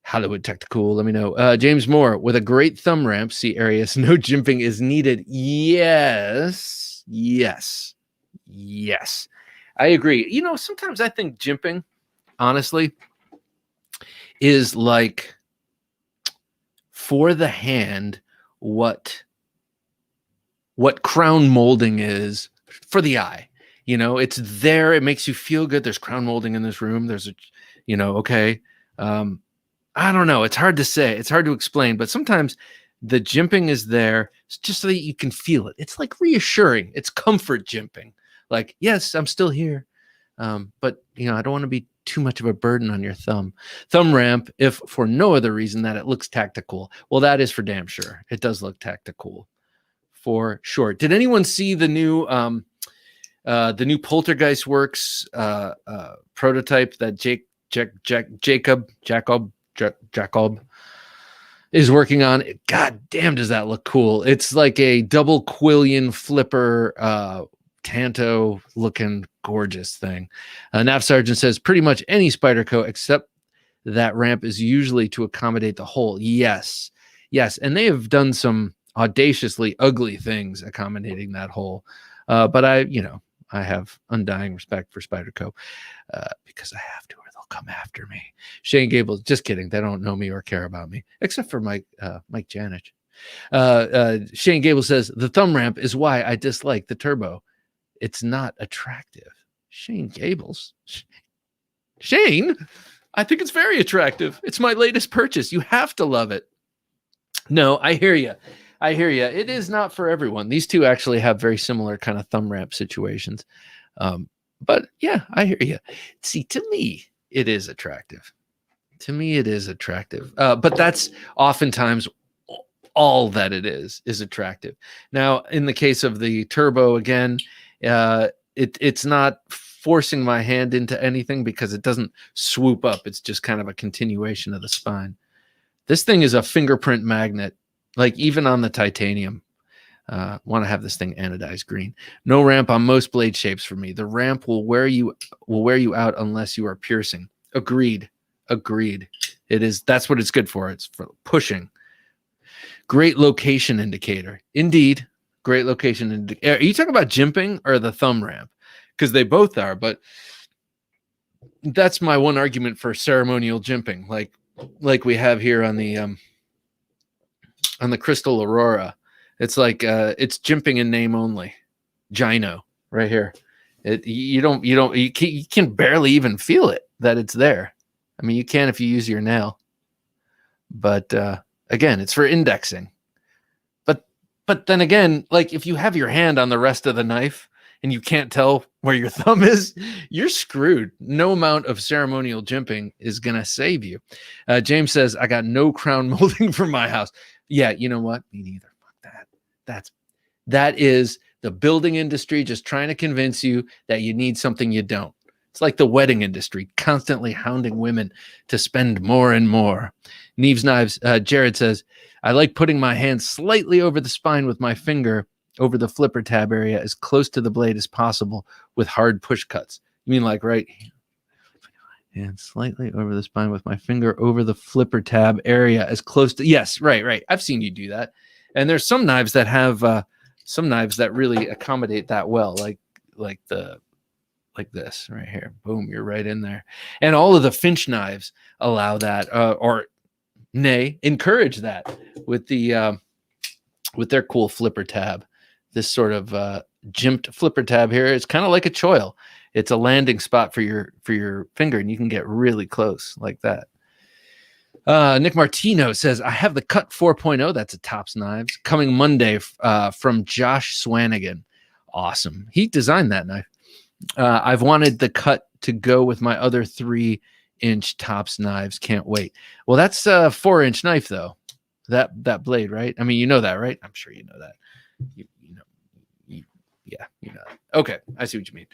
Hollywood Tactical, let me know. James Moore, with a great thumb ramp, see Arius, no jimping is needed. Yes. I agree. You know, sometimes I think jimping, honestly, is like, for the hand, what crown molding is for the eye. You know, it's there. It makes you feel good. There's crown molding in this room. There's okay. I don't know. It's hard to say. It's hard to explain. But sometimes the jimping is there just so that you can feel it. It's like reassuring. It's comfort jimping. Like, yes, I'm still here. But, I don't want to be too much of a burden on your thumb. Thumb ramp, if for no other reason that it looks tactical. Well, that is for damn sure. It does look tactical. For sure. Did anyone see the new Poltergeist Works prototype that Jacob is working on? God damn, does that look cool. It's like a double quillion flipper Tanto looking gorgeous thing. Nav Sergeant says pretty much any Spyderco except that ramp is usually to accommodate the hole. Yes, and they have done some audaciously ugly things accommodating that hole. But I have undying respect for Spyderco because I have to, or they'll come after me. Shane Gable, just kidding. They don't know me or care about me, except for Mike Janich. Shane Gable says, the thumb ramp is why I dislike the turbo. It's not attractive. Shane Gables. Shane, I think it's very attractive. It's my latest purchase. You have to love it. No, I hear you. It is not for everyone. These two actually have very similar kind of thumb ramp situations. But yeah, I hear you. See, to me, it is attractive. But that's oftentimes all that it is attractive. Now, in the case of the turbo, again, it's not forcing my hand into anything because it doesn't swoop up. It's just kind of a continuation of the spine. This thing is a fingerprint magnet. Like even on the titanium, want to have this thing anodized green. No ramp on most blade shapes for me. The ramp will wear you out unless you are piercing. Agreed. It is. That's what it's good for. It's for pushing. Great location indicator. Indeed, great location indicator. Are you talking about jimping or the thumb ramp? Because they both are. But that's my one argument for ceremonial jimping, like we have here on the Crystal Aurora. It's like it's jimping in name only. Gino right here. You can barely even feel it that it's there. I mean, you can if you use your nail. But again, it's for indexing. But then again, like if you have your hand on the rest of the knife and you can't tell where your thumb is, you're screwed. No amount of ceremonial jimping is going to save you. James says, I got no crown molding for my house. Yeah, you know what? Me neither. Fuck that. That is the building industry just trying to convince you that you need something you don't. It's like the wedding industry, constantly hounding women to spend more and more. Neves Knives, Jared says, I like putting my hand slightly over the spine with my finger over the flipper tab area as close to the blade as possible with hard push cuts. You mean like right? And slightly over the spine with my finger over the flipper tab area as close to, yes, right. I've seen you do that. And there's some knives that have some knives that really accommodate that well, like this right here. Boom, you're right in there. And all of the Finch knives allow that, or nay, encourage that with the with their cool flipper tab. This sort of jimped flipper tab here. It's kind of like a choil. It's a landing spot for your finger, and you can get really close like that. Nick Martino says, I have the Cut 4.0. That's a Tops Knives coming Monday from Josh Swanigan. Awesome. He designed that knife. I've wanted the Cut to go with my other 3-inch Tops knives. Can't wait. Well, that's a 4-inch knife, though. That blade, right? I mean, you know that, right? I'm sure you know that. Yeah, you know. Okay, I see what you mean.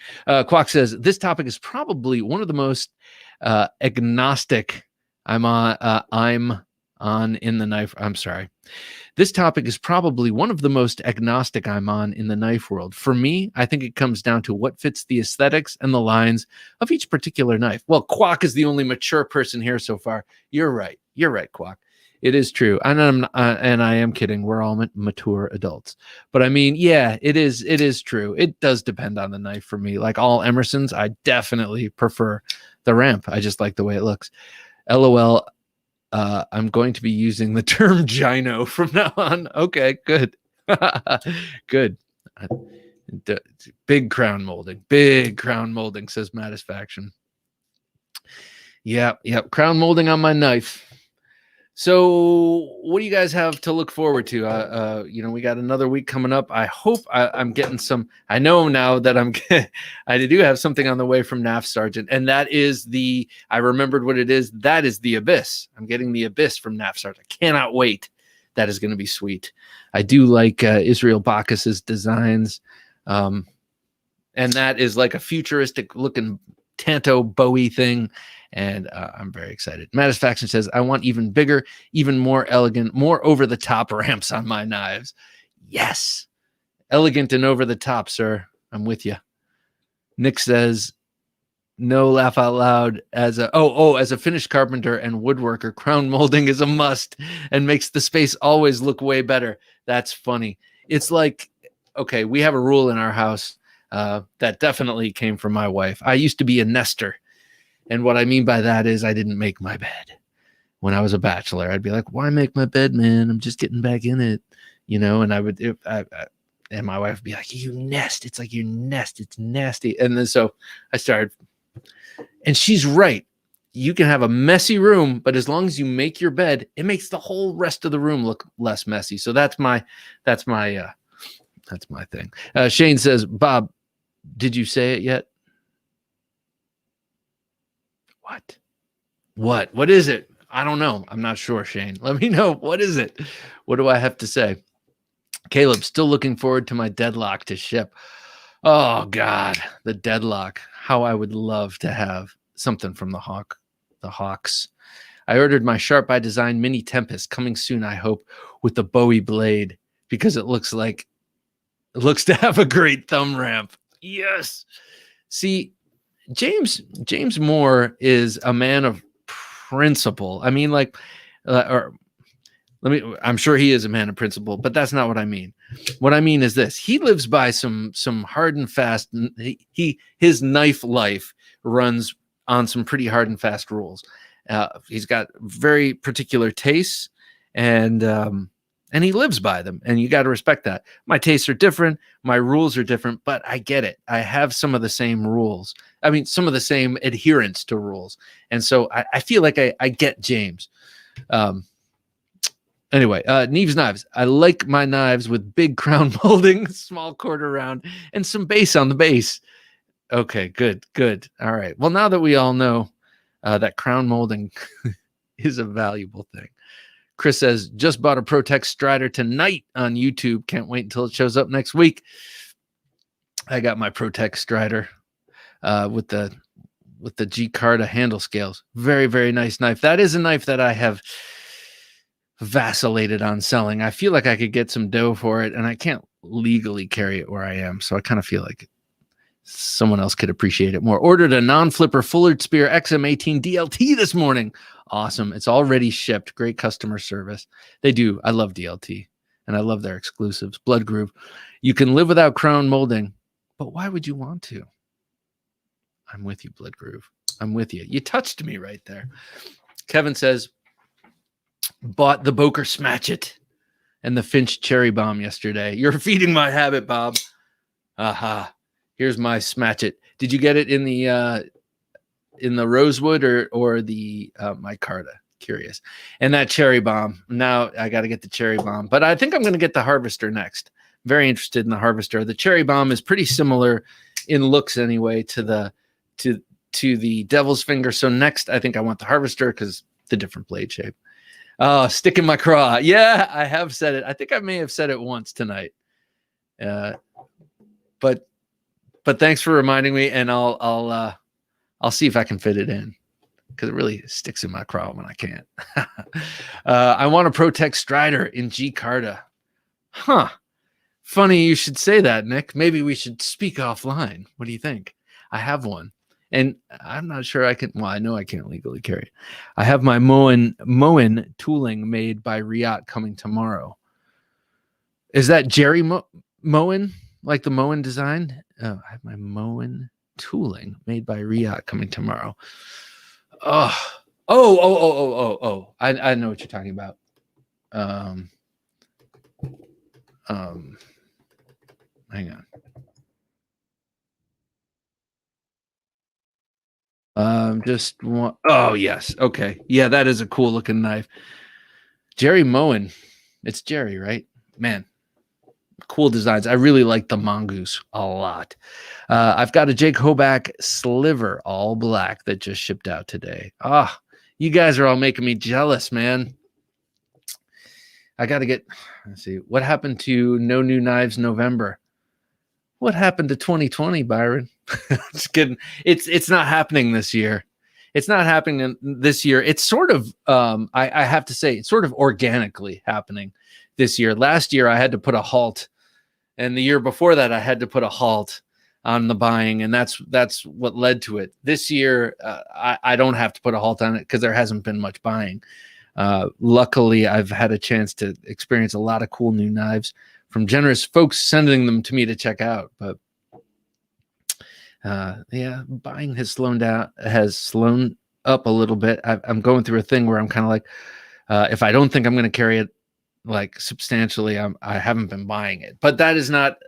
Quack says, this topic is probably one of the most agnostic I'm on in the knife. I'm sorry. This topic is probably one of the most agnostic I'm on in the knife world. For me, I think it comes down to what fits the aesthetics and the lines of each particular knife. Well, Quack is the only mature person here so far. You're right. You're right, Quack. It is true. And I am kidding. We're all mature adults. But I mean, yeah, it is true. It does depend on the knife for me. Like all Emersons, I definitely prefer the ramp. I just like the way it looks. LOL. I'm going to be using the term gyno from now on. Okay, good. Good. Big crown molding. Big crown molding, says Matisfaction. Yep. Crown molding on my knife. So what do you guys have to look forward to? We got another week coming up. I hope I'm getting some. I know now that I do have something on the way from NAF Sergeant, and that is I remembered what it is. That is the Abyss. I'm getting the Abyss from NAF Sergeant. I cannot wait. That is going to be sweet. I do like Israel Bacchus's designs. And that is like a futuristic looking Tanto Bowie thing. And I'm very excited. Matisfaction says, I want even bigger, even more elegant, more over the top ramps on my knives. Yes. Elegant and over the top, sir. I'm with you. Nick says, no laugh out loud. As a finished carpenter and woodworker, crown molding is a must and makes the space always look way better. That's funny. It's like, okay, we have a rule in our house that definitely came from my wife. I used to be a nester. And what I mean by that is I didn't make my bed. When I was a bachelor, I'd be like, why make my bed, man? I'm just getting back in it, and I would, and my wife would be like, you nest. It's like you nest. It's nasty. And then so I started, and she's right. You can have a messy room, but as long as you make your bed, it makes the whole rest of the room look less messy. So that's my thing. Shane says, Bob, did you say it yet? What is it? I don't know. I'm not sure, Shane. Let me know. What is it? What do I have to say? Caleb, still looking forward to my deadlock to ship. Oh God, the deadlock. How I would love to have something from the Hawks. I ordered my Sharp by Design Mini Tempest coming soon, I hope, with the Bowie blade because it looks to have a great thumb ramp. Yes. See, James Moore is a man of principle. I mean, I'm sure he is a man of principle, but that's not what I mean. What I mean is this: he lives by some hard and fast. His knife life runs on some pretty hard and fast rules. He's got very particular tastes, and he lives by them, and you got to respect that. My tastes are different. My rules are different, but I get it. I have some of the same rules. I mean, some of the same adherence to rules. And so I feel like I get James. Anyway, Neves Knives. I like my knives with big crown molding, small quarter round, and some base on the base. Okay, good. All right. Well, now that we all know that crown molding is a valuable thing. Chris says, just bought a Protex Strider tonight on YouTube. Can't wait until it shows up next week. I got my Protex Strider with the G-Carta handle scales. Very, very nice knife. That is a knife that I have vacillated on selling. I feel like I could get some dough for it, and I can't legally carry it where I am, so I kind of feel like someone else could appreciate it more. Ordered a non-flipper Fullard Spear XM18 DLT this morning. Awesome. It's already shipped. Great customer service. They do. I love DLT, and I love their exclusives. Blood Groove. You can live without crown molding, but why would you want to? I'm with you, Blood Groove. I'm with you. You touched me right there. Kevin says, bought the Boker Smatchet and the Finch Cherry Bomb yesterday. You're feeding my habit, Bob. Aha. Here's my Smatchet. Did you get it in the Rosewood or the micarta? Curious. And that Cherry Bomb. Now I got to get the Cherry Bomb, but I think I'm going to get the Harvester next. Very interested in the Harvester. The Cherry Bomb is pretty similar in looks anyway to the Devil's Finger. So next, I think I want the Harvester because the different blade shape. Oh, stick in my craw. Yeah, I have said it. I think I may have said it once tonight. But thanks for reminding me, and I'll see if I can fit it in because it really sticks in my craw when I can't. I want a Protect Strider in G-Carta. Huh. Funny you should say that, Nick. Maybe we should speak offline. What do you think? I have one. And I'm not sure I can. Well, I know I can't legally carry it. I have my Moen tooling made by Riot coming tomorrow. Is that Jerry Moen, like the Moen design? Oh, I have my Moen tooling made by Riot coming tomorrow. Oh. I know what you're talking about. Hang on. Just one. Oh, yes. Okay. Yeah, that is a cool looking knife. Jerry Moen. It's Jerry, right? Man, cool designs. I really like the Mongoose a lot. I've got a Jake Hoback Sliver all black that just shipped out today. Ah, you guys are all making me jealous, man. I got to get, let's see, what happened to No New Knives November? What happened to 2020, Byron? Just kidding. It's not happening this year. It's not happening this year. It's sort of, I have to say, it's sort of organically happening this year. Last year, I had to put a halt. And the year before that, I had to put a halt on the buying. And that's what led to it. This year, I don't have to put a halt on it because there hasn't been much buying. Luckily, I've had a chance to experience a lot of cool new knives from generous folks sending them to me to check out. But yeah, buying has slowed up a little bit. I'm going through a thing where I'm kind of like, if I don't think I'm going to carry it like substantially, I haven't been buying it. But that is not.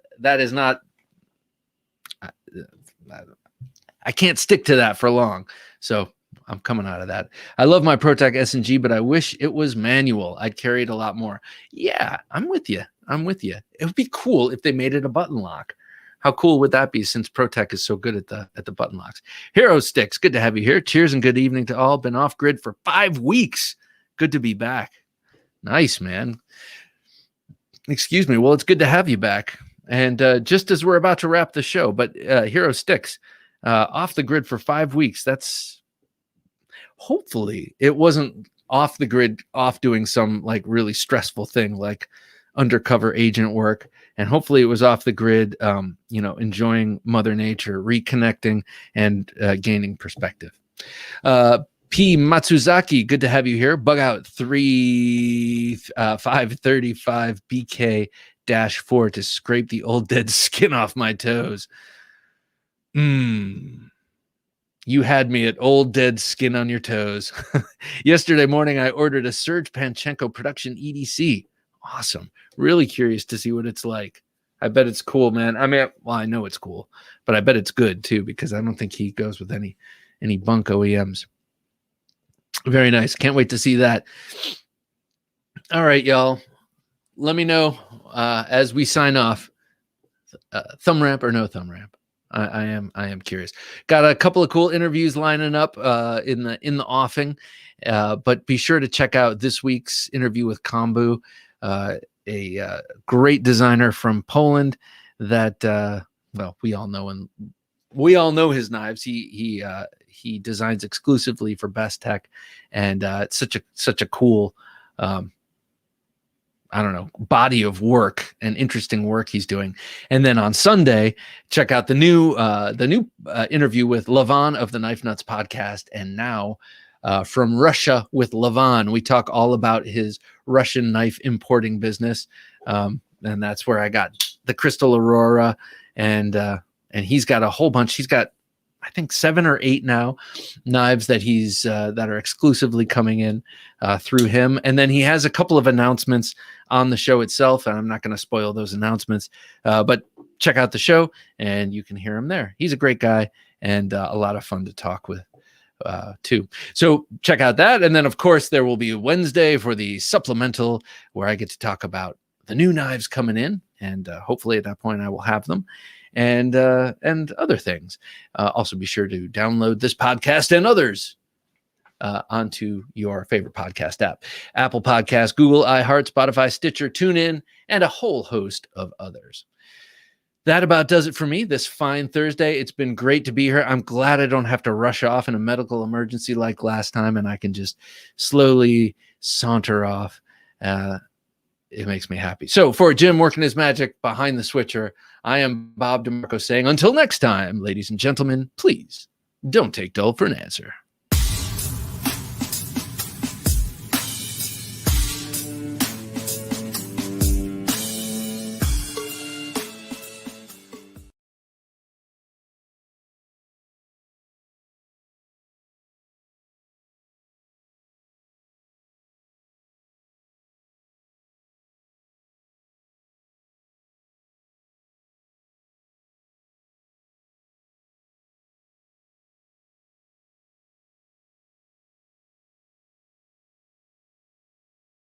I can't stick to that for long. So I'm coming out of that. I love my Protec S&G, but I wish it was manual. I'd carry it a lot more. Yeah, I'm with you. It would be cool if they made it a button lock. How cool would that be since Protec is so good at the button locks? Hero Sticks, good to have you here. Cheers and good evening to all. Been off grid for 5 weeks. Good to be back. Nice, man. Excuse me. Well, it's good to have you back. And just as we're about to wrap the show, but Hero Sticks, off the grid for 5 weeks. That's hopefully it wasn't off the grid, off doing some like really stressful thing like undercover agent work. And hopefully it was off the grid, enjoying Mother Nature, reconnecting, and gaining perspective. P. Matsuzaki, good to have you here. Bug out 535 BK-4 to scrape the old dead skin off my toes. You had me at old dead skin on your toes. Yesterday morning, I ordered a Serge Panchenko production EDC. Awesome. Really curious to see what it's like. I bet it's cool, man. I mean, well, I know it's cool, but I bet it's good too, because I don't think he goes with any bunk OEMs. Very nice. Can't wait to see that. All right, y'all. Let me know as we sign off. Thumb ramp or no thumb ramp? I am curious. Got a couple of cool interviews lining up in the offing, but be sure to check out this week's interview with Kambu, a great designer from Poland that we all know, and we all know his knives. He he designs exclusively for Best Tech, and it's such a cool, I don't know, body of work and interesting work he's doing. And then on Sunday, check out the new interview with Lavon of the Knife Nuts podcast. And now from Russia with Lavon, we talk all about his Russian knife importing business. And that's where I got the Crystal Aurora, and he's got a whole bunch. He's got, I think, 7 or 8 now knives that he's that are exclusively coming in through him. And then he has a couple of announcements on the show itself, and I'm not going to spoil those announcements, but check out the show and you can hear him there. He's a great guy and a lot of fun to talk with too. So check out that. And then, of course, there will be Wednesday for the supplemental, where I get to talk about the new knives coming in, and hopefully at that point I will have them, and other things. Also, be sure to download this podcast and others onto your favorite podcast app: Apple Podcasts, Google, iHeart, Spotify, Stitcher, TuneIn, and a whole host of others. That about does it for me this fine Thursday. It's been great to be here. I'm glad I don't have to rush off in a medical emergency like last time, and I can just slowly saunter off. It makes me happy. So for Jim working his magic behind the switcher, I am Bob DeMarco saying, until next time, ladies and gentlemen, please don't take dull for an answer.